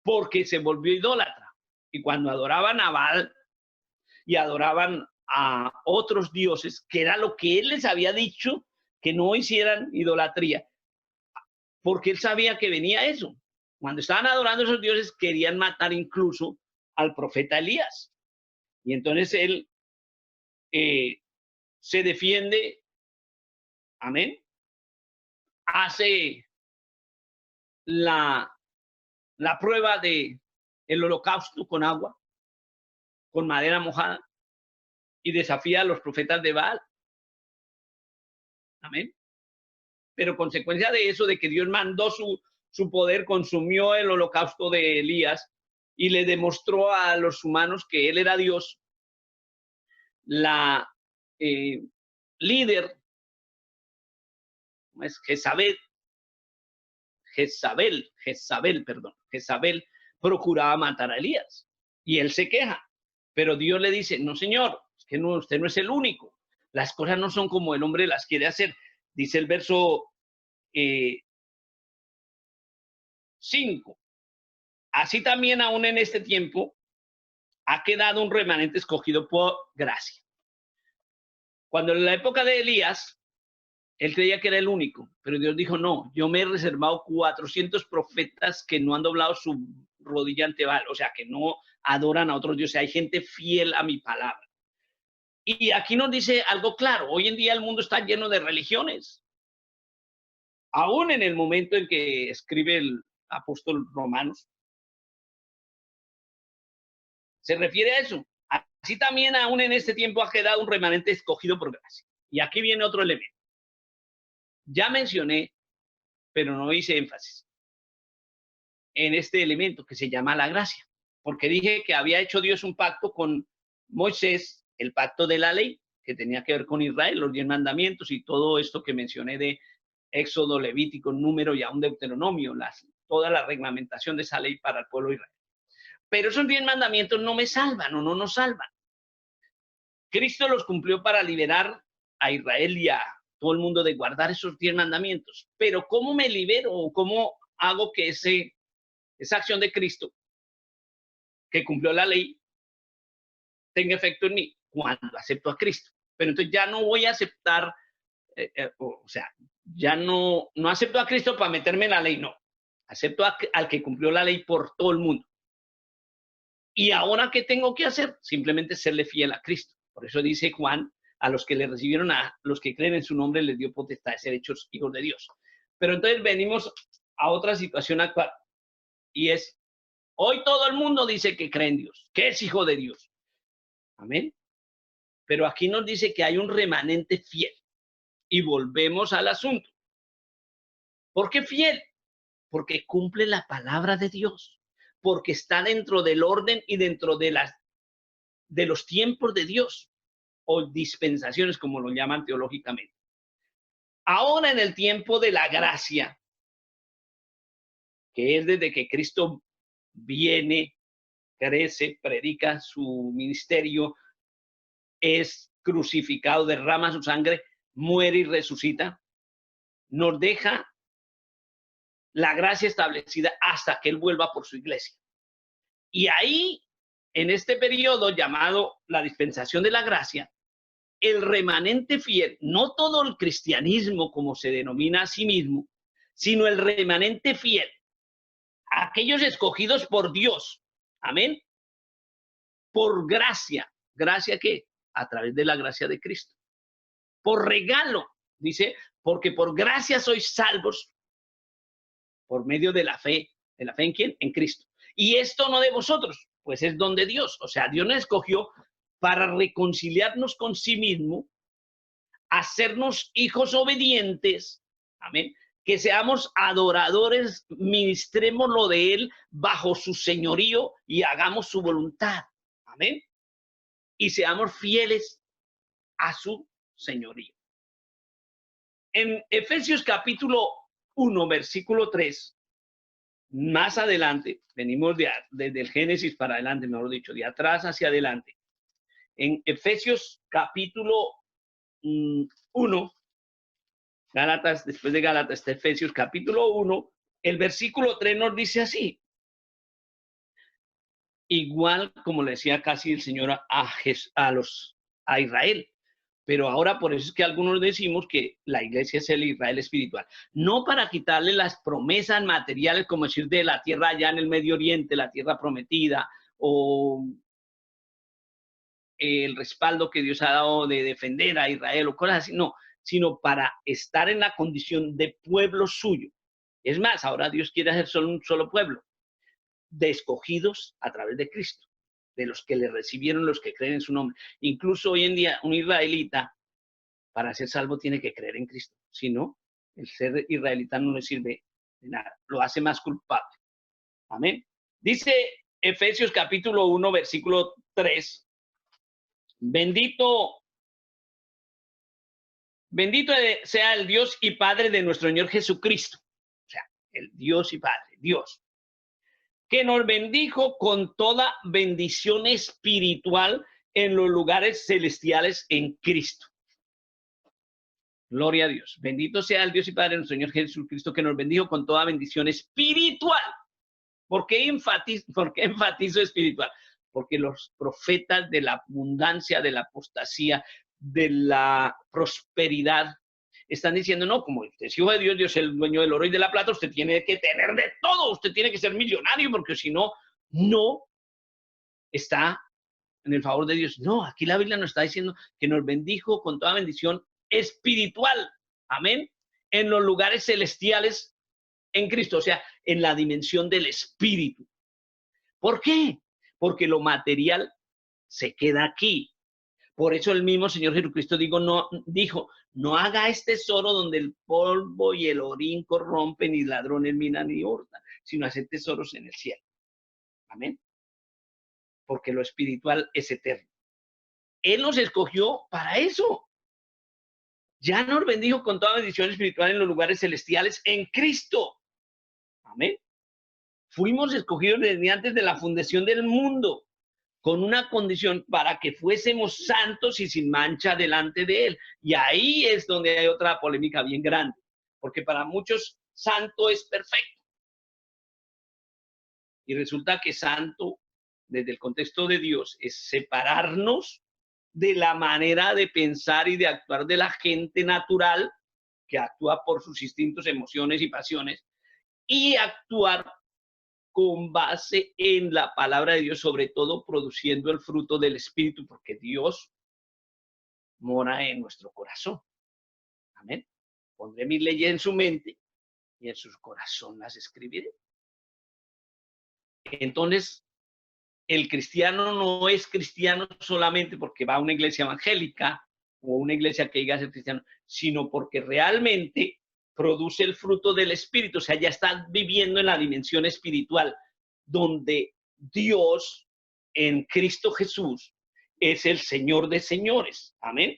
porque se volvió idólatra. Y cuando adoraban a Baal y adoraban a otros dioses, que era lo que él les había dicho, que no hicieran idolatría, porque él sabía que venía eso. Cuando estaban adorando a esos dioses, querían matar incluso al profeta Elías. Y entonces él se defiende, amén, hace la prueba de el holocausto con agua, con madera mojada, y desafía a los profetas de Baal. Amén. Pero consecuencia de eso, de que Dios mandó su poder, consumió el holocausto de Elías y le demostró a los humanos que él era Dios, la líder, es Jezabel, procuraba matar a Elías y él se queja, pero Dios le dice, no señor, es que no, usted no es el único, las cosas no son como el hombre las quiere hacer. Dice el verso 5, así también aún en este tiempo ha quedado un remanente escogido por gracia. Cuando en la época de Elías, él creía que era el único, pero Dios dijo, no, yo me he reservado 400 profetas que no han doblado su rodilla ante Baal, o sea, que no adoran a otros dioses, hay gente fiel a mi palabra. Y aquí nos dice algo claro, hoy en día el mundo está lleno de religiones. Aún en el momento en que escribe el apóstol Romanos, se refiere a eso. Así también aún en este tiempo ha quedado un remanente escogido por gracia. Y aquí viene otro elemento. Ya mencioné, pero no hice énfasis en este elemento que se llama la gracia, porque dije que había hecho Dios un pacto con Moisés, el pacto de la ley, que tenía que ver con Israel, los 10 mandamientos y todo esto que mencioné de Éxodo, Levítico, Número y aún Deuteronomio, toda la reglamentación de esa ley para el pueblo de Israel. Pero esos 10 mandamientos no me salvan o no nos salvan. Cristo los cumplió para liberar a Israel y a todo el mundo de guardar esos 10 mandamientos. Pero ¿cómo me libero o cómo hago que esa acción de Cristo, que cumplió la ley, tenga efecto en mí? Cuando acepto a Cristo. Pero entonces ya no voy a aceptar, o sea, ya no acepto a Cristo para meterme en la ley, no. Acepto al que cumplió la ley por todo el mundo. Y ahora, ¿qué tengo que hacer? Simplemente serle fiel a Cristo. Por eso dice Juan, a los que le recibieron, a los que creen en su nombre, les dio potestad de ser hechos hijos de Dios. Pero entonces venimos a otra situación actual. Y es, hoy todo el mundo dice que cree en Dios, que es hijo de Dios. Amén. Pero aquí nos dice que hay un remanente fiel. Y volvemos al asunto. ¿Por qué fiel? Porque cumple la palabra de Dios. Porque está dentro del orden y dentro de los tiempos de Dios, o dispensaciones, como lo llaman teológicamente. Ahora en el tiempo de la gracia, que es desde que Cristo viene, crece, predica su ministerio, es crucificado, derrama su sangre, muere y resucita, nos deja la gracia establecida hasta que Él vuelva por su iglesia. Y ahí, en este periodo llamado la dispensación de la gracia, el remanente fiel, no todo el cristianismo como se denomina a sí mismo, sino el remanente fiel, aquellos escogidos por Dios, amén, por gracia. ¿Gracia qué? A través de la gracia de Cristo. Por regalo, dice, porque por gracia sois salvos por medio de la fe. ¿De la fe en quién? En Cristo. Y esto no de vosotros, pues es don de Dios. O sea, Dios nos escogió para reconciliarnos con sí mismo, hacernos hijos obedientes, amén, que seamos adoradores, ministremos lo de Él bajo su señorío y hagamos su voluntad. Amén. Y seamos fieles a su señorío. En Efesios capítulo 1, versículo 3, más adelante, venimos desde el Génesis para adelante, mejor dicho, de atrás hacia adelante. En Efesios capítulo 1, Gálatas, después de Gálatas está Efesios capítulo 1, el versículo 3 nos dice así. Igual como le decía casi el Señor a Israel. Pero ahora por eso es que algunos decimos que la iglesia es el Israel espiritual. No para quitarle las promesas materiales, como decir de la tierra allá en el Medio Oriente, la tierra prometida, o el respaldo que Dios ha dado de defender a Israel o cosas así. No, sino para estar en la condición de pueblo suyo. Es más, ahora Dios quiere hacer solo un solo pueblo, de escogidos a través de Cristo, de los que le recibieron, los que creen en su nombre. Incluso hoy en día un israelita, para ser salvo, tiene que creer en Cristo. Si no, el ser israelita no le sirve de nada, lo hace más culpable. Amén. Dice Efesios capítulo 1, versículo 3, bendito sea el Dios y Padre de nuestro Señor Jesucristo. O sea, el Dios y Padre, Dios, que nos bendijo con toda bendición espiritual en los lugares celestiales en Cristo. Gloria a Dios. Bendito sea el Dios y Padre de nuestro Señor Jesucristo, que nos bendijo con toda bendición espiritual. ¿Por qué enfatizo espiritual? Porque los profetas de la abundancia, de la apostasía, de la prosperidad, están diciendo, no, como usted es hijo de Dios, Dios es el dueño del oro y de la plata, usted tiene que tener de todo, usted tiene que ser millonario, porque si no, no está en el favor de Dios. No, aquí la Biblia nos está diciendo que nos bendijo con toda bendición espiritual, amén, en los lugares celestiales en Cristo, o sea, en la dimensión del espíritu. ¿Por qué? Porque lo material se queda aquí. Por eso el mismo Señor Jesucristo dijo, no haga este tesoro donde el polvo y el orín corrompen y ladrones minan ni hurtan, sino hacer tesoros en el cielo. Amén. Porque lo espiritual es eterno. Él nos escogió para eso. Ya nos bendijo con toda bendición espiritual en los lugares celestiales en Cristo. Amén. Fuimos escogidos desde antes de la fundación del mundo, con una condición para que fuésemos santos y sin mancha delante de Él. Y ahí es donde hay otra polémica bien grande, porque para muchos santo es perfecto. Y resulta que santo, desde el contexto de Dios, es separarnos de la manera de pensar y de actuar de la gente natural, que actúa por sus instintos, emociones y pasiones, y actuar con base en la palabra de Dios, sobre todo produciendo el fruto del Espíritu, porque Dios mora en nuestro corazón. Amén. Pondré mis leyes en su mente y en su corazón las escribiré. Entonces, el cristiano no es cristiano solamente porque va a una iglesia evangélica o una iglesia que diga ser cristiano, sino porque realmente produce el fruto del Espíritu, o sea, ya está viviendo en la dimensión espiritual, donde Dios en Cristo Jesús es el Señor de señores. Amén.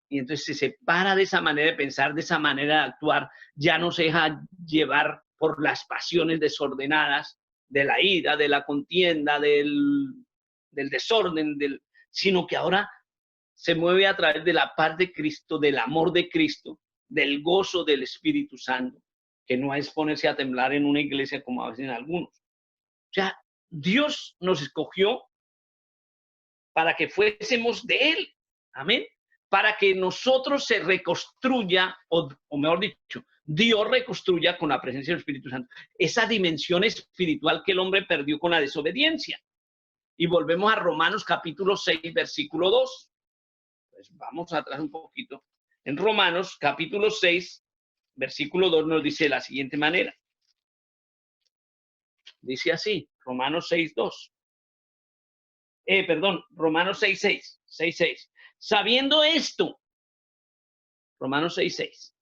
Y entonces se separa de esa manera de pensar, de esa manera de actuar, ya no se deja llevar por las pasiones desordenadas de la ira, de la contienda, del desorden, sino que ahora se mueve a través de la paz de Cristo, del amor de Cristo, del gozo del Espíritu Santo, que no es ponerse a temblar en una iglesia como a veces en algunos. O sea, Dios nos escogió para que fuésemos de Él. Amén. Para que nosotros se reconstruya, o mejor dicho, Dios reconstruya con la presencia del Espíritu Santo esa dimensión espiritual que el hombre perdió con la desobediencia. Y volvemos a Romanos capítulo 6, versículo 2. Pues vamos atrás un poquito. En Romanos capítulo 6, versículo 2 nos dice de la siguiente manera. Dice así, Romanos 6, 2. Romanos 6, 6. Sabiendo esto, Romanos 6, 6.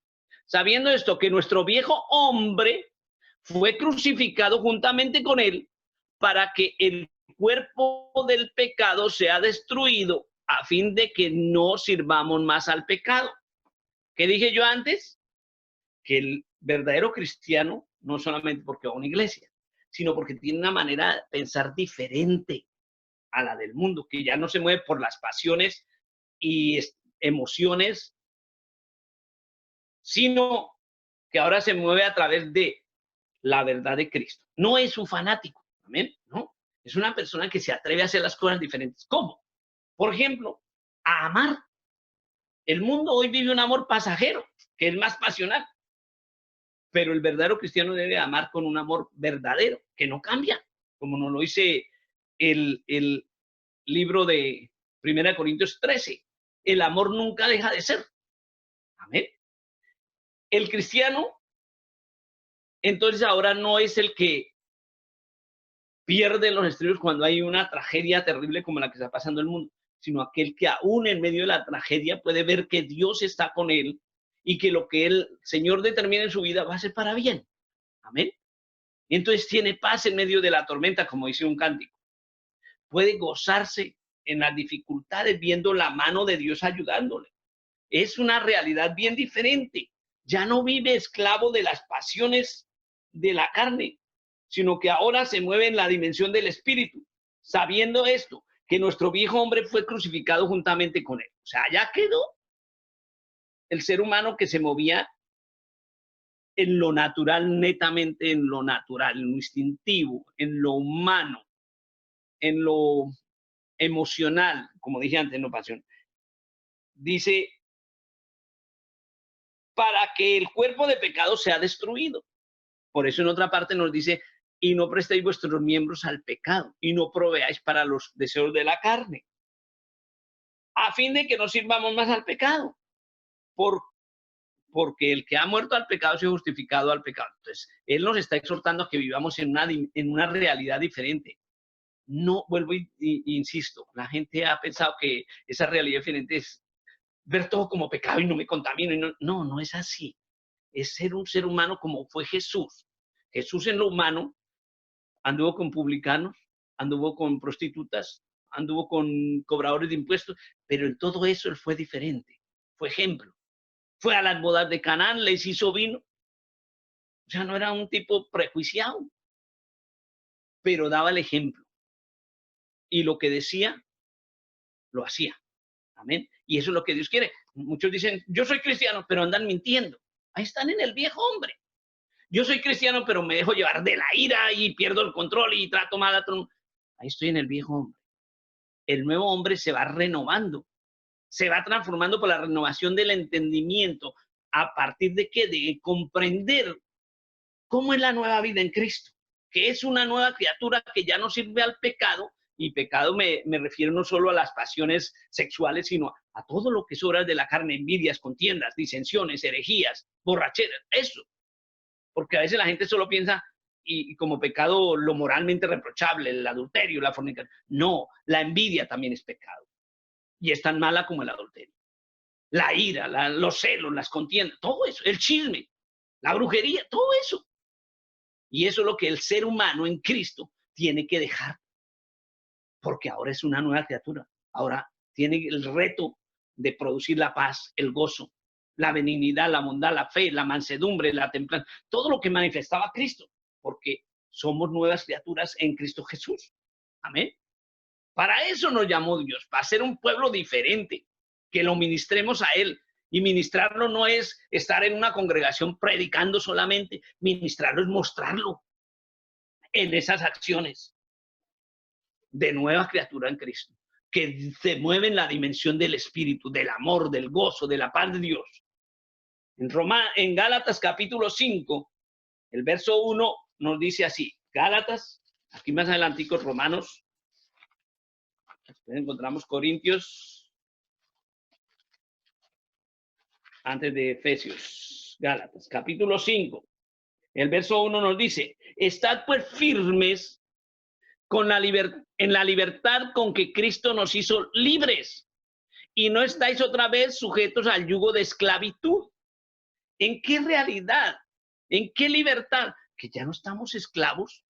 sabiendo esto, que nuestro viejo hombre fue crucificado juntamente con él para que el cuerpo del pecado sea destruido a fin de que no sirvamos más al pecado. ¿Qué dije yo antes? Que el verdadero cristiano, no solamente porque va a una iglesia, sino porque tiene una manera de pensar diferente a la del mundo, que ya no se mueve por las pasiones y emociones, sino que ahora se mueve a través de la verdad de Cristo. No es un fanático, amén, ¿no? Es una persona que se atreve a hacer las cosas diferentes. ¿Cómo? Por ejemplo, a amar. El mundo hoy vive un amor pasajero, que es más pasional, pero el verdadero cristiano debe amar con un amor verdadero, que no cambia, como nos lo dice el libro de 1 Corintios 13. El amor nunca deja de ser. Amén. El cristiano, entonces ahora no es el que pierde los estribos cuando hay una tragedia terrible como la que está pasando el mundo, sino aquel que aún en medio de la tragedia puede ver que Dios está con él y que lo que el Señor determina en su vida va a ser para bien. Amén. Y entonces tiene paz en medio de la tormenta, como dice un cántico. Puede gozarse en las dificultades viendo la mano de Dios ayudándole. Es una realidad bien diferente. Ya no vive esclavo de las pasiones de la carne, sino que ahora se mueve en la dimensión del espíritu, sabiendo esto, que nuestro viejo hombre fue crucificado juntamente con él. O sea, ya quedó el ser humano que se movía en lo natural, netamente en lo natural, en lo instintivo, en lo humano, en lo emocional, como dije antes, no pasión. Dice, para que el cuerpo de pecado sea destruido. Por eso en otra parte nos dice, y no prestéis vuestros miembros al pecado, y no proveáis para los deseos de la carne, a fin de que no sirvamos más al pecado, porque el que ha muerto al pecado se ha justificado al pecado. Entonces, Él nos está exhortando a que vivamos en una realidad diferente. No, vuelvo y insisto, la gente ha pensado que esa realidad diferente es ver todo como pecado y no me contamino. Y no es así. Es ser un ser humano como fue Jesús. Jesús en lo humano anduvo con publicanos, anduvo con prostitutas, anduvo con cobradores de impuestos, pero en todo eso él fue diferente, fue ejemplo. Fue a las bodas de Canaán, les hizo vino. O sea, no era un tipo prejuiciado, pero daba el ejemplo. Y lo que decía, lo hacía. Amén. Y eso es lo que Dios quiere. Muchos dicen, yo soy cristiano, pero andan mintiendo. Ahí están en el viejo hombre. Yo soy cristiano, pero me dejo llevar de la ira y pierdo el control y trato mal a otro. Ahí estoy en el viejo hombre. El nuevo hombre se va renovando, se va transformando por la renovación del entendimiento. ¿A partir de qué? De comprender cómo es la nueva vida en Cristo, que es una nueva criatura que ya no sirve al pecado, y pecado me refiero no solo a las pasiones sexuales, sino a todo lo que es obras de la carne, envidias, contiendas, disensiones, herejías, borracheras, eso. Porque a veces la gente solo piensa y como pecado lo moralmente reprochable, el adulterio, la fornicación. No, la envidia también es pecado. Y es tan mala como el adulterio. La ira, los celos, las contiendas, todo eso, el chisme, la brujería, todo eso. Y eso es lo que el ser humano en Cristo tiene que dejar. Porque ahora es una nueva criatura. Ahora tiene el reto de producir la paz, el gozo, la benignidad, la bondad, la fe, la mansedumbre, la templanza, todo lo que manifestaba Cristo, porque somos nuevas criaturas en Cristo Jesús. Amén. Para eso nos llamó Dios, para ser un pueblo diferente, que lo ministremos a Él. Y ministrarlo no es estar en una congregación predicando solamente, ministrarlo es mostrarlo en esas acciones de nueva criatura en Cristo, que se mueve en la dimensión del espíritu, del amor, del gozo, de la paz de Dios. En Gálatas capítulo 5, el verso 1 nos dice así, Gálatas, aquí más adelantico, Romanos, después encontramos Corintios, antes de Efesios, Gálatas, capítulo 5, el verso 1 nos dice, estad pues firmes en la libertad con que Cristo nos hizo libres, y no estáis otra vez sujetos al yugo de esclavitud. ¿En qué realidad? ¿En qué libertad? Que ya no estamos esclavos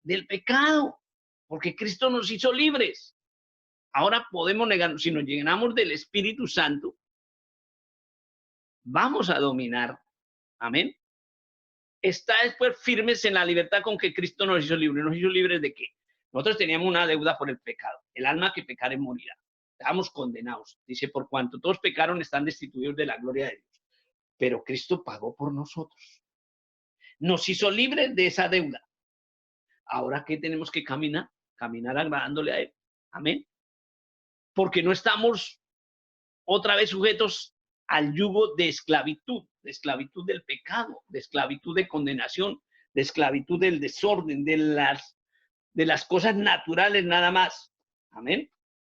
del pecado, porque Cristo nos hizo libres. Ahora podemos negar, si nos llenamos del Espíritu Santo, vamos a dominar. Amén. Está después firmes en la libertad con que Cristo nos hizo libres. ¿Nos hizo libres de qué? Nosotros teníamos una deuda por el pecado. El alma que pecare morirá. Estábamos condenados. Dice, por cuanto todos pecaron, están destituidos de la gloria de Dios. Pero Cristo pagó por nosotros. Nos hizo libres de esa deuda. Ahora, ¿qué tenemos que caminar? Caminar agradándole a Él. Amén. Porque no estamos otra vez sujetos al yugo de esclavitud del pecado, de esclavitud de condenación, de esclavitud del desorden, de las cosas naturales nada más. Amén.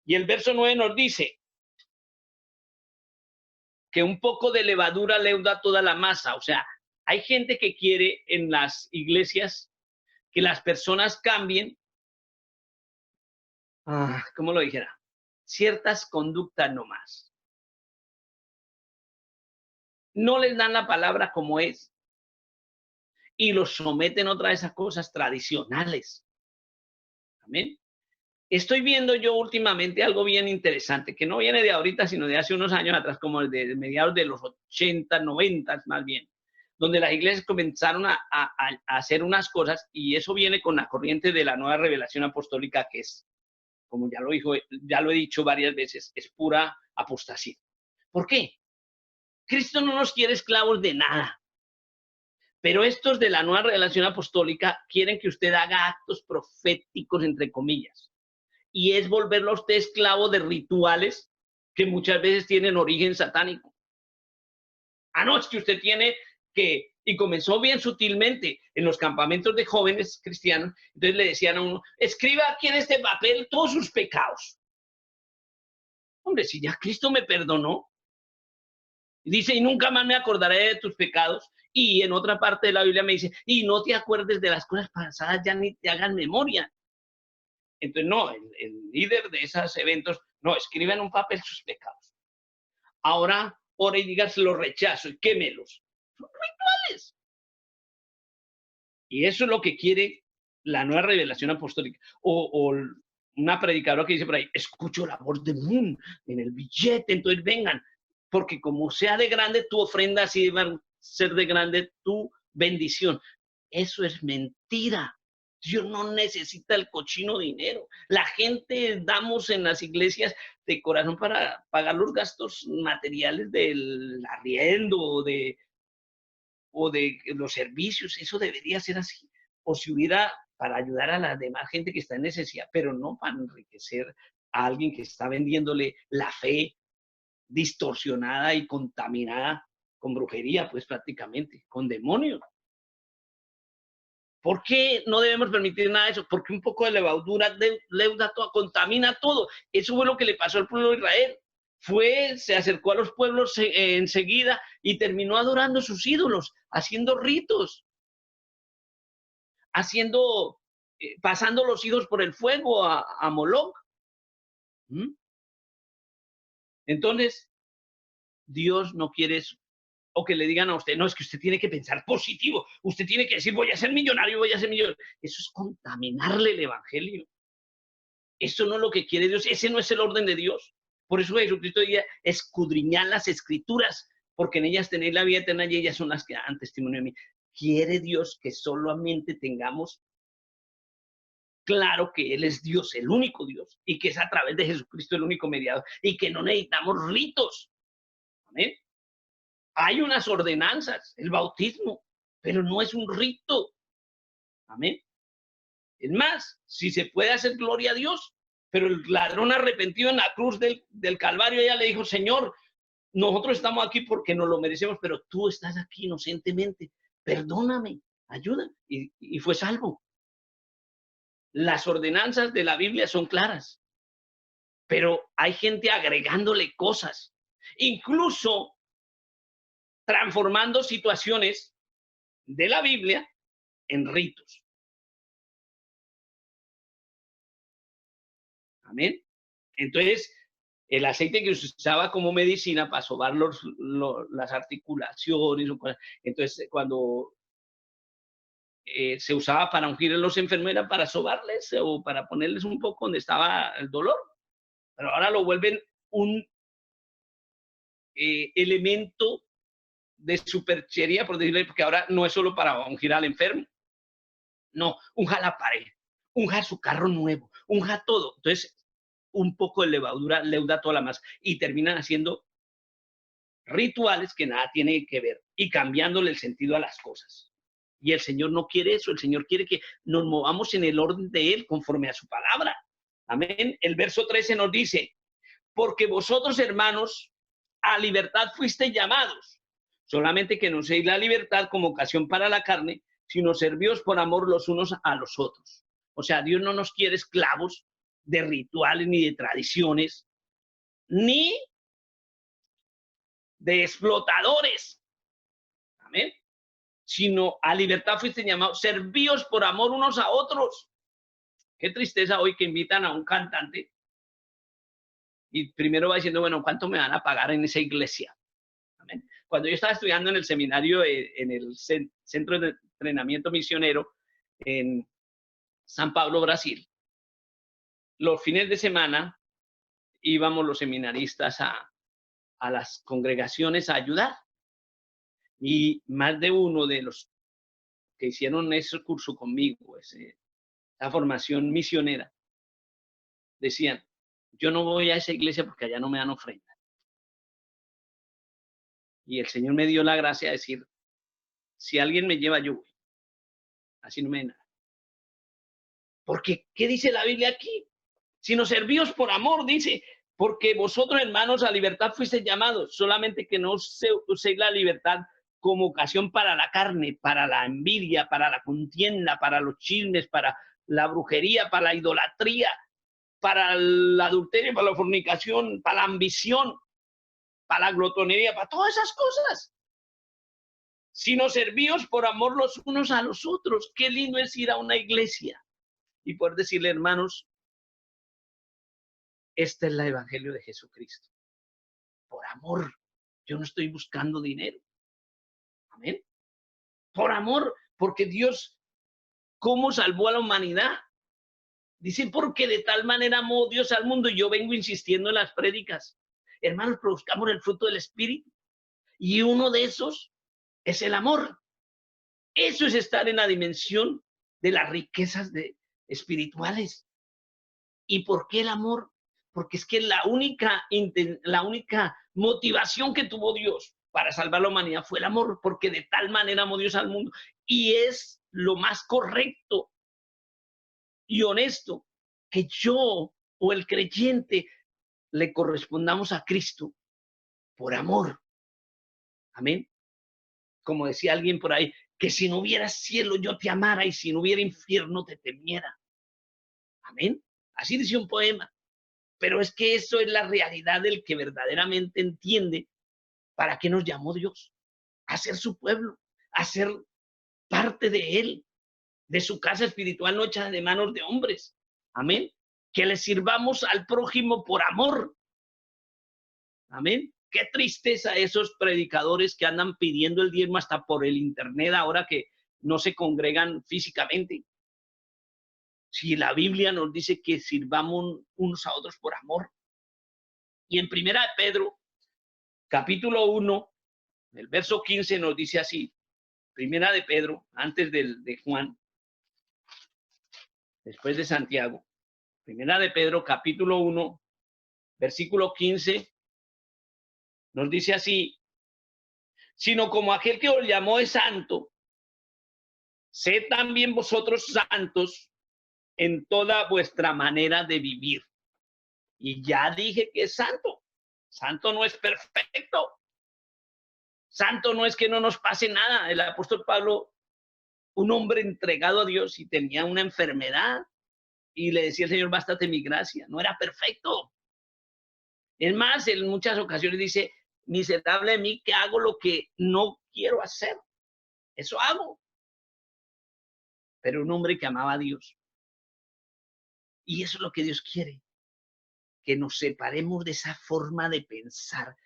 Y el verso 9 nos dice que un poco de levadura leuda toda la masa. O sea, hay gente que quiere en las iglesias que las personas cambien, ¿cómo lo dijera? Ciertas conductas nomás. No les dan la palabra como es y los someten otra vez a cosas tradicionales. Amén. Estoy viendo yo últimamente algo bien interesante, que no viene de ahorita, sino de hace unos años atrás, como de mediados de los 80, 90 más bien, donde las iglesias comenzaron a hacer unas cosas, y eso viene con la corriente de la nueva revelación apostólica, que es, como ya lo he dicho varias veces, es pura apostasía. ¿Por qué? Cristo no nos quiere esclavos de nada. Pero estos de la nueva revelación apostólica quieren que usted haga actos proféticos, entre comillas. Y es volverlo a usted esclavo de rituales que muchas veces tienen origen satánico. No, es que usted tiene que, y comenzó bien sutilmente en los campamentos de jóvenes cristianos, entonces le decían a uno, escriba aquí en este papel todos sus pecados. Hombre, si ya Cristo me perdonó, dice, y nunca más me acordaré de tus pecados. Y en otra parte de la Biblia me dice, y no te acuerdes de las cosas pasadas, ya ni te hagan memoria. Entonces, no, el líder de esos eventos, no, escriba en un papel sus pecados. Ahora, ora y digas, los rechazo y quémelos. Son rituales. Y eso es lo que quiere la nueva revelación apostólica. O una predicadora que dice por ahí, escucho la voz de Moon en el billete, entonces vengan, porque como sea de grande tu ofrenda, así va a ser de grande tu bendición. Eso es mentira. Dios no necesita el cochino dinero. La gente damos en las iglesias de corazón para pagar los gastos materiales del arriendo o de los servicios. Eso debería ser así. O si hubiera para ayudar a la demás gente que está en necesidad, pero no para enriquecer a alguien que está vendiéndole la fe distorsionada y contaminada con brujería, pues prácticamente, con demonios. ¿Por qué no debemos permitir nada de eso? Porque un poco de levadura leuda todo, contamina todo. Eso fue lo que le pasó al pueblo de Israel. Se acercó a los pueblos enseguida y terminó adorando sus ídolos, haciendo ritos, pasando los hijos por el fuego a Moloch. Entonces, Dios no quiere eso. O que le digan a usted, no, es que usted tiene que pensar positivo, usted tiene que decir, voy a ser millonario, voy a ser millonario. Eso es contaminarle el evangelio. Eso no es lo que quiere Dios, ese no es el orden de Dios. Por eso Jesucristo decía, escudriñad las escrituras, porque en ellas tenéis la vida eterna y ellas son las que dan testimonio de mí. Quiere Dios que solamente tengamos claro que Él es Dios, el único Dios, y que es a través de Jesucristo el único mediador, y que no necesitamos ritos. ¿Amén? Hay unas ordenanzas, el bautismo, pero no es un rito. Amén. Es más, si se puede hacer gloria a Dios, pero el ladrón arrepentido en la cruz del Calvario, ella le dijo, Señor, nosotros estamos aquí porque nos lo merecemos, pero tú estás aquí inocentemente, perdóname, ayuda, y fue salvo. Las ordenanzas de la Biblia son claras, pero hay gente agregándole cosas, incluso transformando situaciones de la Biblia en ritos. Amén. Entonces, el aceite que se usaba como medicina para sobar las articulaciones. Entonces, cuando se usaba para ungir a los enfermos, era para sobarles o para ponerles un poco donde estaba el dolor. Pero ahora lo vuelven un elemento de superchería, por decirlo, porque ahora no es solo para ungir al enfermo. No, unja la pared, unja su carro nuevo, unja todo. Entonces, un poco de levadura leuda toda la masa y terminan haciendo rituales que nada tienen que ver y cambiándole el sentido a las cosas. Y el Señor no quiere eso, el Señor quiere que nos movamos en el orden de Él conforme a su palabra. Amén. El verso 13 nos dice, porque vosotros, hermanos, a libertad fuisteis llamados, solamente que no uséis la libertad como ocasión para la carne, sino servíos por amor los unos a los otros. O sea, Dios no nos quiere esclavos de rituales ni de tradiciones, ni de explotadores. Amén. Sino a libertad fuiste llamados, servíos por amor unos a otros. Qué tristeza hoy que invitan a un cantante y primero va diciendo, bueno, ¿cuánto me van a pagar en esa iglesia? Amén. Cuando yo estaba estudiando en el seminario, en el Centro de Entrenamiento Misionero en San Pablo, Brasil, los fines de semana íbamos los seminaristas a las congregaciones a ayudar. Y más de uno de los que hicieron ese curso conmigo, esa formación misionera, decían, yo no voy a esa iglesia porque allá no me dan ofrenda. Y el Señor me dio la gracia de decir, si alguien me lleva, yo voy. Así no me den nada. Porque, ¿qué dice la Biblia aquí? Sino servíos por amor, dice, porque vosotros, hermanos, a libertad fuisteis llamados, solamente que no uséis la libertad como ocasión para la carne, para la envidia, para la contienda, para los chismes, para la brujería, para la idolatría, para el adulterio, para la fornicación, para la ambición, para la glotonería, para todas esas cosas. Sino servíos por amor los unos a los otros. Qué lindo es ir a una iglesia y poder decirle, hermanos, este es el evangelio de Jesucristo. Por amor. Yo no estoy buscando dinero. Amén. Por amor, porque Dios, ¿cómo salvó a la humanidad? Dice, porque de tal manera amó Dios al mundo, y yo vengo insistiendo en las prédicas. Hermanos, produzcamos el fruto del Espíritu. Y uno de esos es el amor. Eso es estar en la dimensión de las riquezas espirituales. ¿Y por qué el amor? Porque es que la única motivación que tuvo Dios para salvar la humanidad fue el amor, porque de tal manera amó Dios al mundo. Y es lo más correcto y honesto que yo o el creyente le correspondamos a Cristo por amor. Amén. Como decía alguien por ahí, que si no hubiera cielo yo te amara y si no hubiera infierno te temiera. Amén. Así decía un poema. Pero es que eso es la realidad del que verdaderamente entiende para qué nos llamó Dios. A ser su pueblo, a ser parte de Él, de su casa espiritual no hecha de manos de hombres. Amén. Que le sirvamos al prójimo por amor. Amén. Qué tristeza esos predicadores que andan pidiendo el diezmo hasta por el internet ahora que no se congregan físicamente. Si la Biblia nos dice que sirvamos unos a otros por amor. Y en Primera de Pedro, capítulo 1, el verso 15 nos dice así. Primera de Pedro, antes de Juan, después de Santiago. Primera de Pedro, capítulo 1, versículo 15, nos dice así, sino como aquel que os llamó es santo, sed también vosotros santos en toda vuestra manera de vivir. Y ya dije que es santo. Santo no es perfecto. Santo no es que no nos pase nada. El apóstol Pablo, un hombre entregado a Dios y tenía una enfermedad y le decía al Señor, bástate mi gracia. No era perfecto. Es más, en muchas ocasiones dice, miserable de mí, que hago lo que no quiero hacer. Eso hago. Pero un hombre que amaba a Dios. Y eso es lo que Dios quiere. que nos separemos de esa forma de pensar.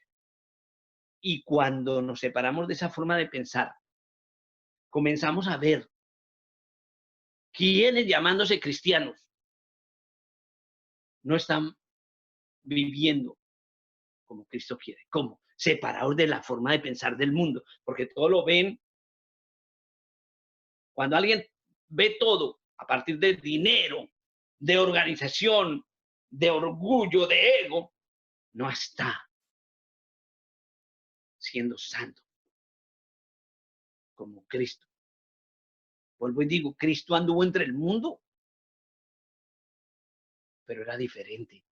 Y cuando nos separamos de esa forma de pensar, comenzamos a ver quienes llamándose cristianos no están viviendo como Cristo quiere. ¿Cómo? Separados de la forma de pensar del mundo, porque todo lo ven. Cuando alguien ve todo a partir de dinero, de organización, de orgullo, de ego, no está siendo santo como Cristo. Vuelvo y digo, Cristo anduvo entre el mundo, pero era diferente.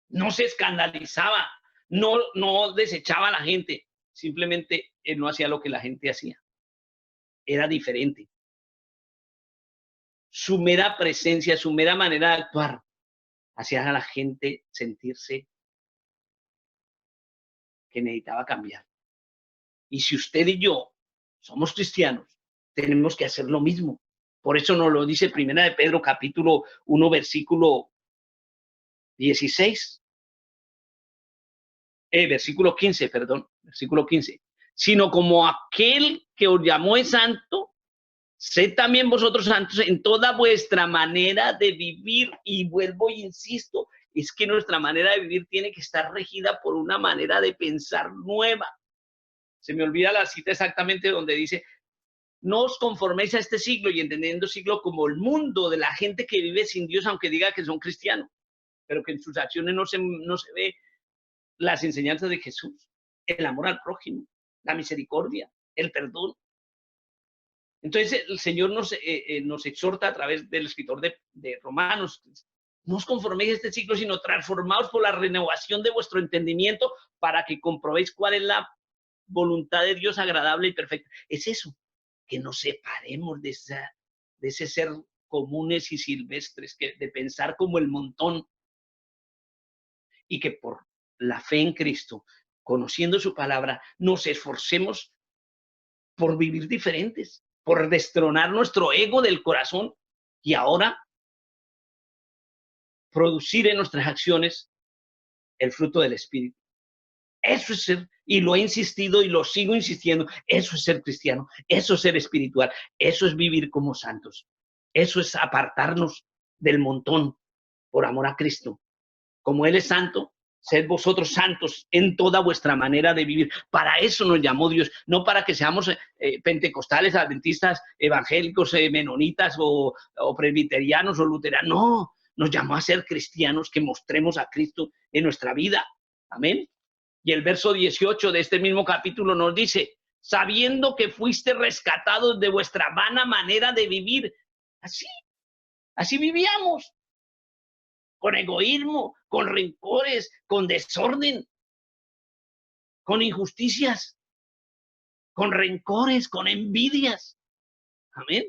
No se escandalizaba, no desechaba a la gente, simplemente él no hacía lo que la gente hacía. Era diferente. Su mera presencia, su mera manera de actuar, hacía a la gente sentirse que necesitaba cambiar. Y si usted y yo somos cristianos, tenemos que hacer lo mismo. Por eso nos lo dice Primera de Pedro, capítulo 1, versículo 16. Versículo 15, perdón, versículo 15. Sino como aquel que os llamó es santo, sed también vosotros santos en toda vuestra manera de vivir. Y vuelvo e insisto, es que nuestra manera de vivir tiene que estar regida por una manera de pensar nueva. Se me olvida la cita exactamente donde dice, no os conforméis a este siglo, y entendiendo siglo como el mundo de la gente que vive sin Dios, aunque diga que son cristianos, pero que en sus acciones no se ve las enseñanzas de Jesús, el amor al prójimo, la misericordia, el perdón. Entonces el Señor nos exhorta a través del escritor de Romanos, no os conforméis a este siglo, sino transformaos por la renovación de vuestro entendimiento para que comprobéis cuál es la voluntad de Dios agradable y perfecta. Es eso, que nos separemos de ese ser comunes y silvestres, de pensar como el montón, y que por la fe en Cristo, conociendo su palabra, nos esforcemos por vivir diferentes, por destronar nuestro ego del corazón y ahora producir en nuestras acciones el fruto del Espíritu. Eso es ser, y lo he insistido y lo sigo insistiendo, eso es ser cristiano, eso es ser espiritual, eso es vivir como santos, eso es apartarnos del montón por amor a Cristo. Como Él es santo, sed vosotros santos en toda vuestra manera de vivir. Para eso nos llamó Dios, no para que seamos pentecostales, adventistas, evangélicos, menonitas o presbiterianos o luteranos. No, nos llamó a ser cristianos que mostremos a Cristo en nuestra vida. Amén. Y el verso 18 de este mismo capítulo nos dice, sabiendo que fuiste rescatados de vuestra vana manera de vivir. Así vivíamos. Con egoísmo, con rencores, con desorden, con injusticias, con rencores, con envidias. Amén.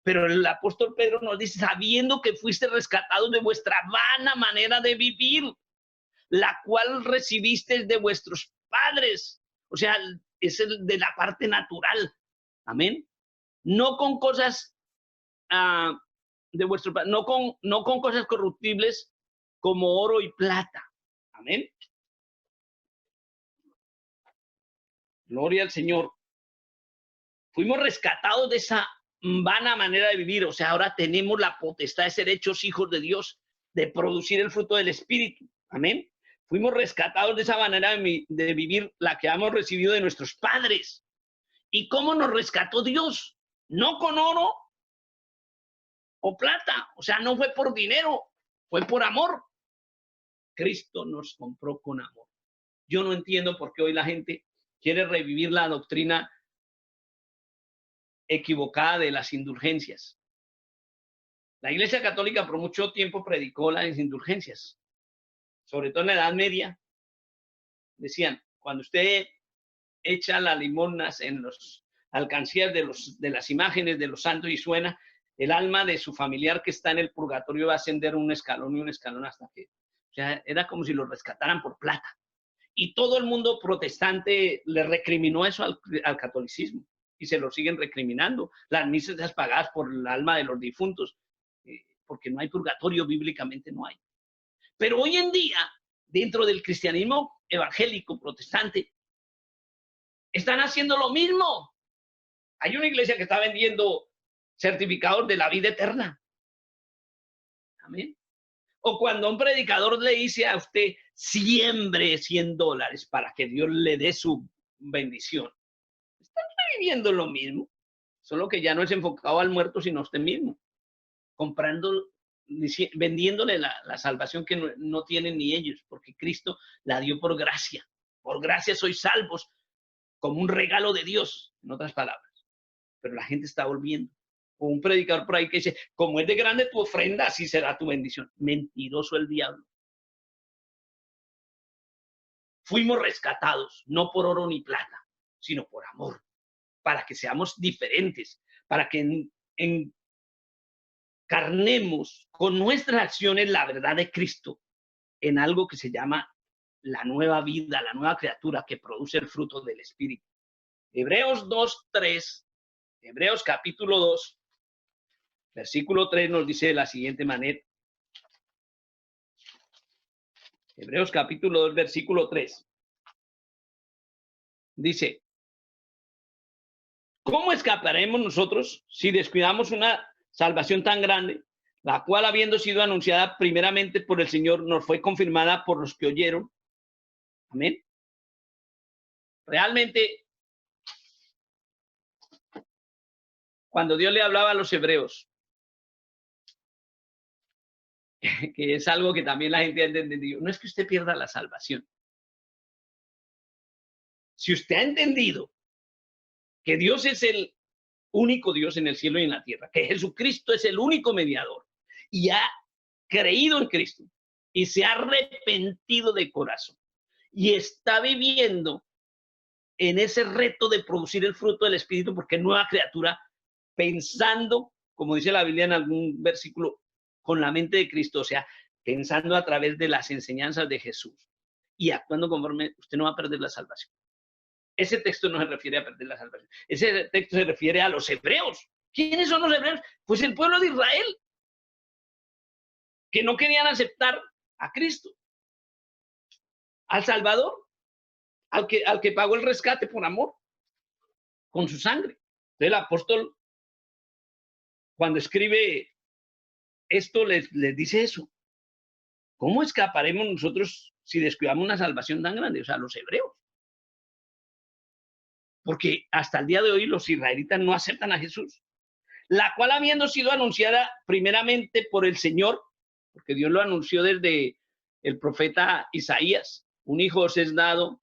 Pero el apóstol Pedro nos dice, sabiendo que fuiste rescatados de vuestra vana manera de vivir, la cual recibiste de vuestros padres. O sea, es el de la parte natural. Amén. No con cosas de vuestro padre, no con cosas corruptibles como oro y plata. Amén. Gloria al Señor. Fuimos rescatados de esa vana manera de vivir. O sea, ahora tenemos la potestad de ser hechos hijos de Dios, de producir el fruto del Espíritu. Amén. Fuimos rescatados de esa manera de vivir, la que hemos recibido de nuestros padres. ¿Y cómo nos rescató Dios? No con oro o plata. O sea, no fue por dinero, fue por amor. Cristo nos compró con amor. Yo no entiendo por qué hoy la gente quiere revivir la doctrina equivocada de las indulgencias. La Iglesia Católica por mucho tiempo predicó las indulgencias, sobre todo en la Edad Media. Decían, cuando usted echa las limonas en los alcancías de las imágenes de los santos y suena, el alma de su familiar que está en el purgatorio va a ascender un escalón y un escalón hasta que, o sea, era como si lo rescataran por plata. Y todo el mundo protestante le recriminó eso al catolicismo y se lo siguen recriminando. Las misas pagadas por el alma de los difuntos, porque no hay purgatorio, bíblicamente no hay. Pero hoy en día, dentro del cristianismo evangélico protestante, están haciendo lo mismo. Hay una iglesia que está vendiendo certificados de la vida eterna. Amén. O cuando un predicador le dice a usted, siembre $100 para que Dios le dé su bendición. Están viviendo lo mismo, solo que ya no es enfocado al muerto, sino a usted mismo, comprando, vendiéndole la salvación que no tienen ni ellos, porque Cristo la dio por gracia. Por gracia sois salvos, como un regalo de Dios, en otras palabras. Pero la gente está volviendo. O un predicador por ahí que dice, como es de grande tu ofrenda, así será tu bendición. Mentiroso el diablo. Fuimos rescatados, no por oro ni plata, sino por amor, para que seamos diferentes, para que encarnemos con nuestras acciones la verdad de Cristo en algo que se llama la nueva vida, la nueva criatura que produce el fruto del Espíritu. Hebreos 2:3, Hebreos capítulo 2, versículo 3 nos dice de la siguiente manera. Hebreos capítulo 2, versículo 3. Dice, ¿cómo escaparemos nosotros si descuidamos una salvación tan grande, la cual habiendo sido anunciada primeramente por el Señor, nos fue confirmada por los que oyeron? Amén. Realmente, cuando Dios le hablaba a los hebreos, que es algo que también la gente ha entendido, no es que usted pierda la salvación. Si usted ha entendido que Dios es el único Dios en el cielo y en la tierra, que Jesucristo es el único mediador, y ha creído en Cristo, y se ha arrepentido de corazón, y está viviendo en ese reto de producir el fruto del Espíritu, porque es nueva criatura, pensando, como dice la Biblia en algún versículo, con la mente de Cristo, o sea, pensando a través de las enseñanzas de Jesús y actuando conforme, usted no va a perder la salvación. Ese texto no se refiere a perder la salvación. Ese texto se refiere a los hebreos. ¿Quiénes son los hebreos? Pues el pueblo de Israel, que no querían aceptar a Cristo, al Salvador, al que pagó el rescate por amor, con su sangre. Entonces el apóstol, cuando escribe esto, les dice eso. ¿Cómo escaparemos nosotros si descuidamos una salvación tan grande? O sea, los hebreos. Porque hasta el día de hoy los israelitas no aceptan a Jesús, la cual habiendo sido anunciada primeramente por el Señor, porque Dios lo anunció desde el profeta Isaías, un hijo os es dado,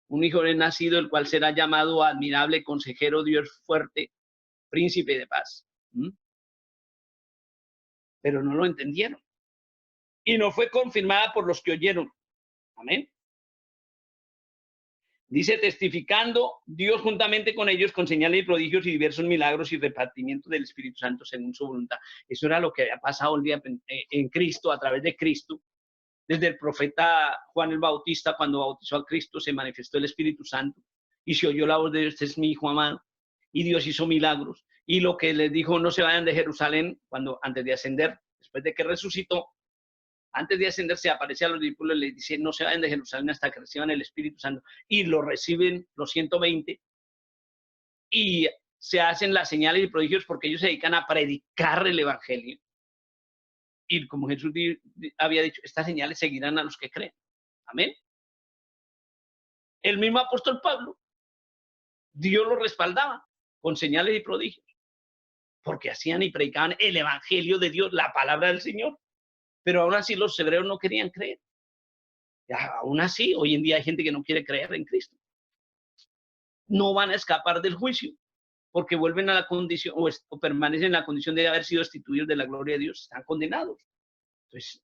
un hijo es nacido, el cual será llamado admirable, consejero, Dios fuerte, príncipe de paz. Pero no lo entendieron. Y no fue confirmada por los que oyeron. Amén. Dice, testificando Dios juntamente con ellos con señales y prodigios y diversos milagros y repartimiento del Espíritu Santo según su voluntad. Eso era lo que había pasado el día en Cristo, a través de Cristo. Desde el profeta Juan el Bautista, cuando bautizó a Cristo, se manifestó el Espíritu Santo y se oyó la voz de Dios, este es mi hijo amado. Y Dios hizo milagros. Y lo que les dijo, no se vayan de Jerusalén, cuando antes de ascender, después de que resucitó, antes de ascender se aparece a los discípulos y les dice, no se vayan de Jerusalén hasta que reciban el Espíritu Santo. Y lo reciben los 120 y se hacen las señales y prodigios porque ellos se dedican a predicar el Evangelio. Y como Jesús había dicho, estas señales seguirán a los que creen. Amén. El mismo apóstol Pablo, Dios lo respaldaba con señales y prodigios, porque hacían y predicaban el Evangelio de Dios, la palabra del Señor. Pero aún así los hebreos no querían creer. Aún así, hoy en día hay gente que no quiere creer en Cristo. No van a escapar del juicio, porque vuelven a la condición o permanecen en la condición de haber sido destituidos de la gloria de Dios, están condenados. Entonces,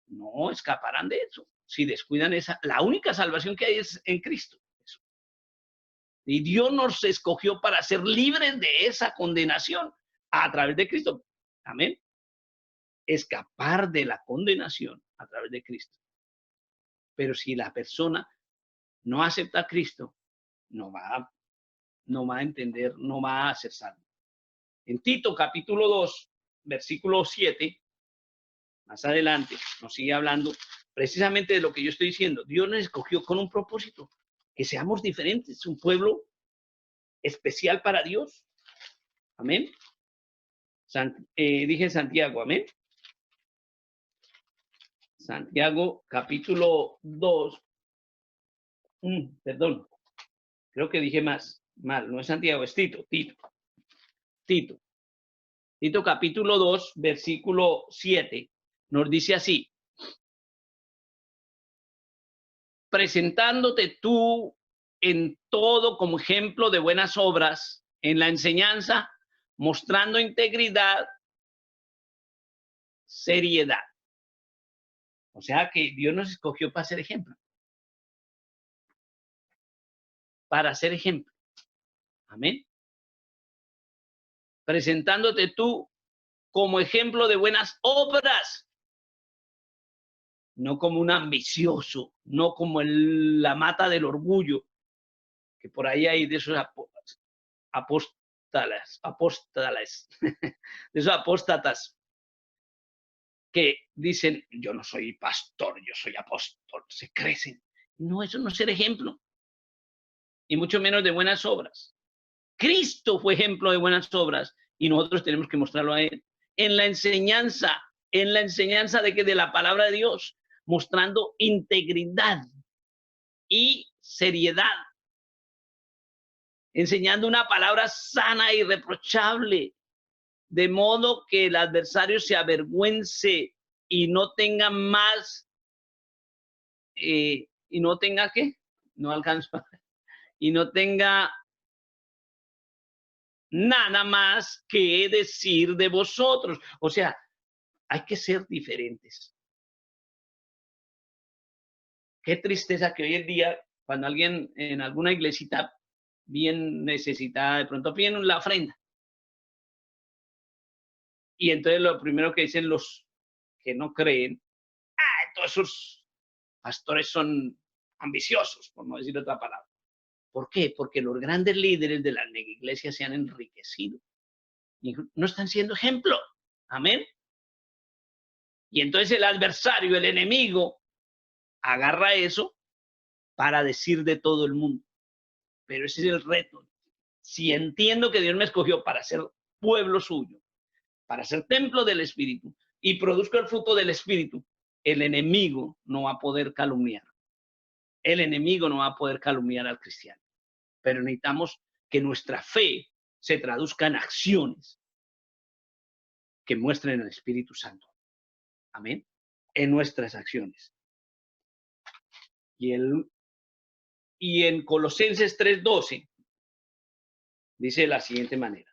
no escaparán de eso. Si descuidan la única salvación que hay es en Cristo. Eso. Y Dios nos escogió para ser libres de esa condenación a través de Cristo. Amén. Escapar de la condenación a través de Cristo. Pero si la persona no acepta a Cristo, no va a entender, no va a ser salvo. En Tito capítulo 2, versículo 7, más adelante nos sigue hablando precisamente de lo que yo estoy diciendo. Dios nos escogió con un propósito, que seamos diferentes, un pueblo especial para Dios. Amén. Dije Santiago, amén. Santiago, capítulo 2. Perdón, creo que dije mal, no es Santiago, es Tito. Tito, capítulo 2, versículo 7, nos dice así: presentándote tú en todo como ejemplo de buenas obras, en la enseñanza, mostrando integridad, seriedad. O sea que Dios nos escogió para ser ejemplo. Para ser ejemplo. Amén. Presentándote tú como ejemplo de buenas obras, no como un ambicioso, no como la mata del orgullo, que por ahí hay de esos apóstatas, de esos apóstatas que dicen, yo no soy pastor, yo soy apóstol, se crecen. No, eso no es ser ejemplo, y mucho menos de buenas obras. Cristo fue ejemplo de buenas obras y nosotros tenemos que mostrarlo a Él. En la enseñanza de la palabra de Dios, mostrando integridad y seriedad, enseñando una palabra sana y irreprochable, de modo que el adversario se avergüence y no tenga más, y no tenga ¿qué? No alcanzo, y no tenga nada más que decir de vosotros. O sea, hay que ser diferentes. Qué tristeza que hoy en día, cuando alguien en alguna iglesita bien necesitada, de pronto piden la ofrenda. Y entonces lo primero que dicen los que no creen, todos esos pastores son ambiciosos, por no decir otra palabra. ¿Por qué? Porque los grandes líderes de las iglesias se han enriquecido y no están siendo ejemplo. Amén. Y entonces el adversario, el enemigo, agarra eso para decir de todo el mundo. Pero ese es el reto. Si entiendo que Dios me escogió para ser pueblo suyo, para ser templo del Espíritu y produzco el fruto del Espíritu, el enemigo no va a poder calumniar. El enemigo no va a poder calumniar al cristiano. Pero necesitamos que nuestra fe se traduzca en acciones que muestren el Espíritu Santo. Amén. En nuestras acciones. Y en Colosenses 3:12 dice de la siguiente manera.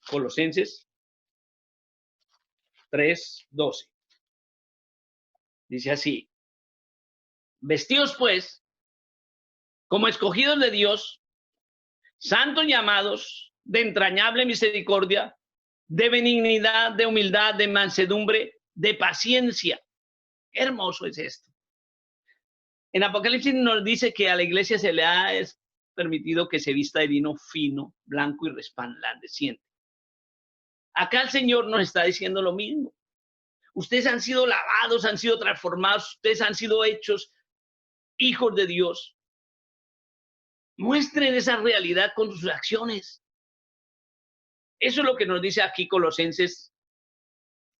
Colosenses 3:12. Dice así: vestidos pues como escogidos de Dios, santos llamados, de entrañable misericordia, de benignidad, de humildad, de mansedumbre, de paciencia. Qué hermoso es esto. En Apocalipsis nos dice que a la iglesia se le ha permitido que se vista de lino fino, blanco y resplandeciente. Acá el Señor nos está diciendo lo mismo. Ustedes han sido lavados, han sido transformados, ustedes han sido hechos hijos de Dios. Muestren esa realidad con sus acciones. Eso es lo que nos dice aquí Colosenses,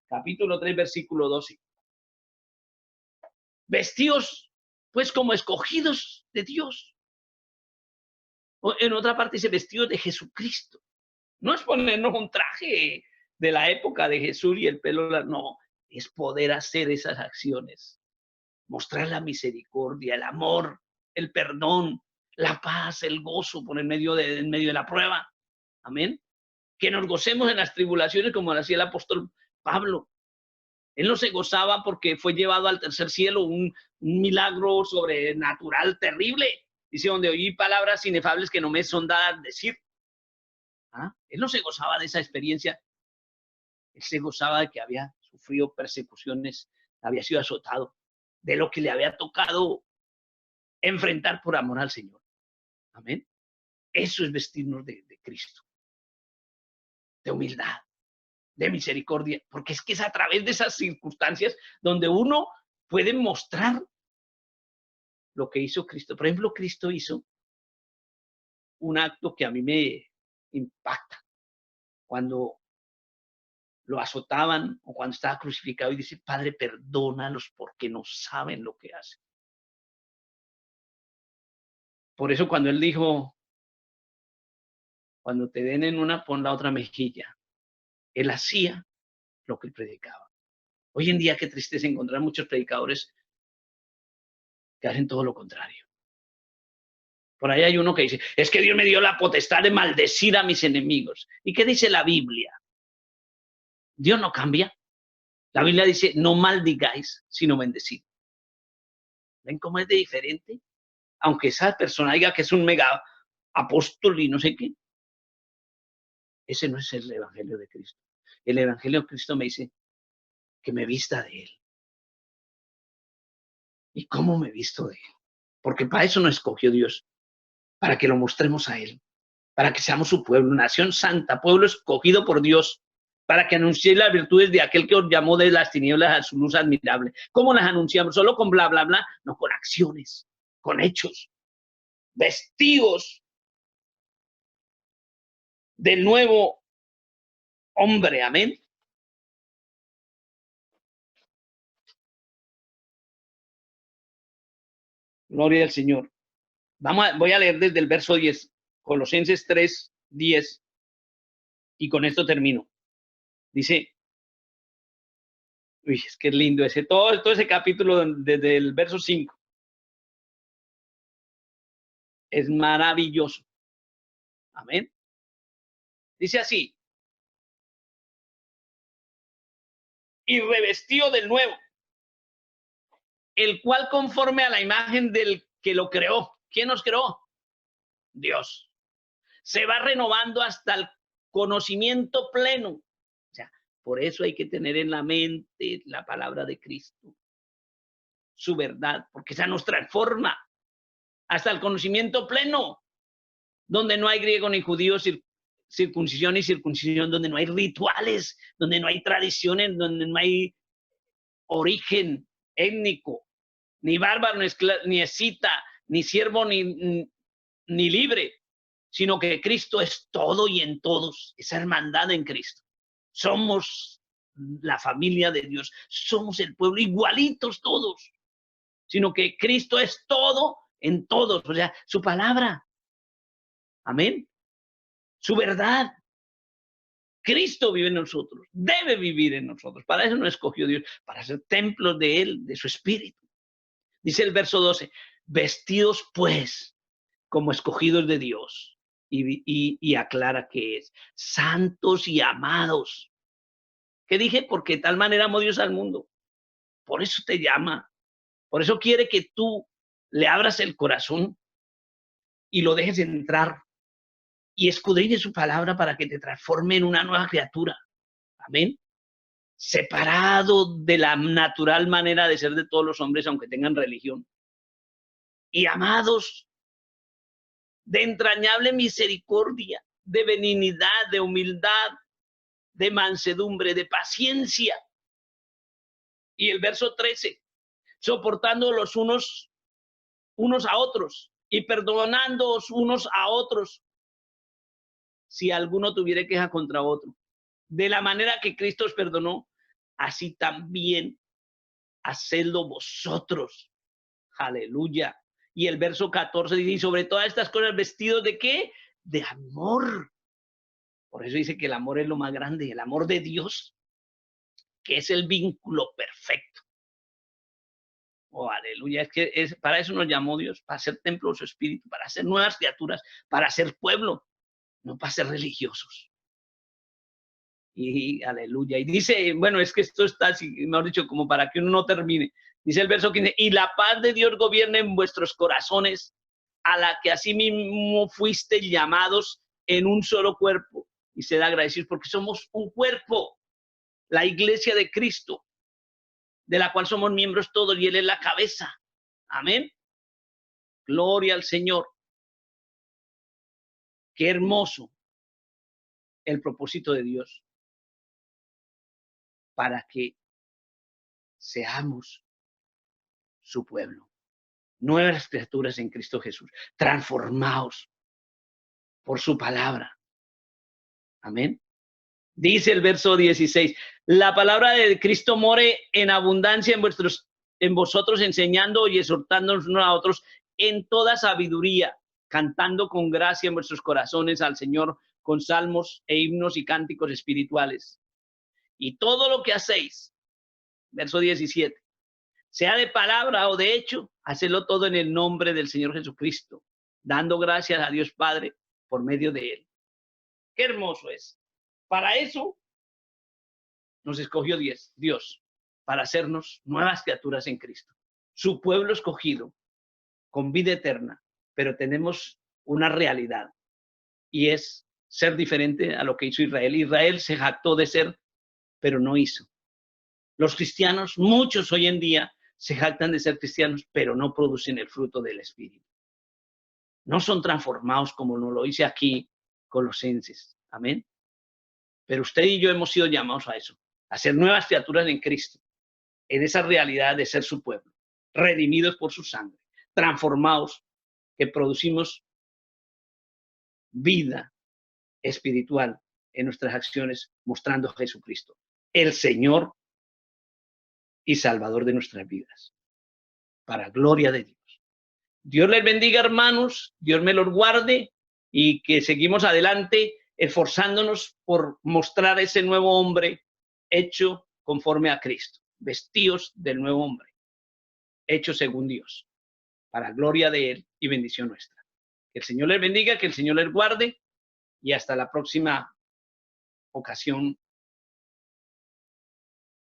capítulo 3, versículo 12. Vestidos, pues, como escogidos de Dios. O en otra parte dice vestidos de Jesucristo. No es ponernos un traje de la época de Jesús y el pelo, no, es poder hacer esas acciones. Mostrar la misericordia, el amor, el perdón, la paz, el gozo por en medio de la prueba. Amén. Que nos gocemos en las tribulaciones como lo hacía el apóstol Pablo. Él no se gozaba porque fue llevado al tercer cielo, un milagro sobrenatural terrible. Dice, donde oí palabras inefables que no me son dadas decir. Él no se gozaba de esa experiencia. Él se gozaba de que había sufrido persecuciones, había sido azotado, de lo que le había tocado enfrentar por amor al Señor. Amén. Eso es vestirnos de Cristo, de humildad, de misericordia, porque es que es a través de esas circunstancias donde uno puede mostrar lo que hizo Cristo. Por ejemplo, Cristo hizo un acto que a mí me impacta cuando lo azotaban o cuando estaba crucificado y dice, Padre, perdónalos porque no saben lo que hacen. Por eso cuando él dijo, cuando te den en una, pon la otra mejilla, él hacía lo que él predicaba. Hoy en día, qué tristeza encontrar muchos predicadores que hacen todo lo contrario. Por ahí hay uno que dice, es que Dios me dio la potestad de maldecir a mis enemigos. ¿Y qué dice la Biblia? Dios no cambia. La Biblia dice, no maldigáis, sino bendecid. ¿Ven cómo es de diferente? Aunque esa persona diga que es un mega apóstol y no sé qué. Ese no es el evangelio de Cristo. El evangelio de Cristo me dice que me vista de él. ¿Y cómo me visto de él? Porque para eso nos escogió Dios, para que lo mostremos a él, para que seamos su pueblo, nación santa, pueblo escogido por Dios, para que anunciéis las virtudes de aquel que os llamó de las tinieblas a su luz admirable. ¿Cómo las anunciamos? ¿Solo con bla, bla, bla? No, con acciones, con hechos, vestidos del nuevo hombre. Amén. Gloria al Señor. Voy a leer desde el verso 10, Colosenses 3, 10, y con esto termino. Dice, uy, es que es lindo todo ese capítulo desde el verso 5. Es maravilloso. Amén. Dice así, y revestido del nuevo, el cual conforme a la imagen del que lo creó. ¿Quién nos creó? Dios. Se va renovando hasta el conocimiento pleno. O sea, por eso hay que tener en la mente la palabra de Cristo, su verdad, porque esa nos transforma hasta el conocimiento pleno, donde no hay griego ni judío, circuncisión y circuncisión, donde no hay rituales, donde no hay tradiciones, donde no hay origen étnico, ni bárbaro, ni escita, ni siervo, ni libre, sino que Cristo es todo y en todos, esa hermandad en Cristo. Somos la familia de Dios, somos el pueblo igualitos todos, sino que Cristo es todo en todos, o sea, su palabra. Amén. Su verdad. Cristo vive en nosotros, debe vivir en nosotros. Para eso nos escogió Dios, para ser templos de Él, de su Espíritu. Dice el verso 12, vestidos pues como escogidos de Dios. Y aclara que es santos y amados. ¿Qué dije? Porque de tal manera amó Dios al mundo. Por eso te llama. Por eso quiere que tú le abras el corazón y lo dejes entrar y escudriñe su palabra para que te transforme en una nueva criatura. Amén. Separado de la natural manera de ser de todos los hombres, aunque tengan religión. Y amados, de entrañable misericordia, de benignidad, de humildad, de mansedumbre, de paciencia. Y el verso 13, soportando los unos a otros y perdonándoos unos a otros si alguno tuviera queja contra otro. De la manera que Cristo os perdonó, así también hacedlo vosotros. Aleluya. Y el verso 14 dice, y sobre todas estas cosas vestidos de ¿qué? De amor. Por eso dice que el amor es lo más grande, el amor de Dios, que es el vínculo perfecto. Oh, aleluya. Es que para eso nos llamó Dios, para ser templo de su espíritu, para ser nuevas criaturas, para ser pueblo, no para ser religiosos. Y aleluya. Y dice, bueno, es que esto está así, mejor dicho, como para que uno no termine. Dice el verso 15, y la paz de Dios gobierne en vuestros corazones, a la que asimismo fuiste llamados en un solo cuerpo. Y sed agradecidos porque somos un cuerpo, la iglesia de Cristo, de la cual somos miembros todos y Él es la cabeza. Amén. Gloria al Señor. Qué hermoso el propósito de Dios. para que seamos su pueblo, nuevas criaturas en Cristo Jesús, transformados por su palabra. Amén. Dice el verso 16, la palabra de Cristo more en abundancia en vosotros, enseñando y exhortándonos unos a otros en toda sabiduría, cantando con gracia en vuestros corazones al Señor con salmos e himnos y cánticos espirituales. Y todo lo que hacéis, verso 17, sea de palabra o de hecho, hacedlo todo en el nombre del Señor Jesucristo, dando gracias a Dios Padre por medio de él. Qué hermoso es. Para eso nos escogió Dios, para hacernos nuevas criaturas en Cristo. Su pueblo escogido, con vida eterna, pero tenemos una realidad, y es ser diferente a lo que hizo Israel. Israel se jactó de ser, pero no hizo. Los cristianos, muchos hoy en día, se jactan de ser cristianos, pero no producen el fruto del Espíritu. No son transformados como nos lo dice aquí Colosenses. Amén. Pero usted y yo hemos sido llamados a eso, a ser nuevas criaturas en Cristo, en esa realidad de ser su pueblo, redimidos por su sangre, transformados, que producimos vida espiritual en nuestras acciones, mostrando a Jesucristo, el Señor y Salvador de nuestras vidas, para gloria de Dios. Dios les bendiga, hermanos, Dios me los guarde y que seguimos adelante esforzándonos por mostrar ese nuevo hombre hecho conforme a Cristo, vestidos del nuevo hombre, hecho según Dios, para gloria de Él y bendición nuestra. Que el Señor les bendiga, que el Señor les guarde y hasta la próxima ocasión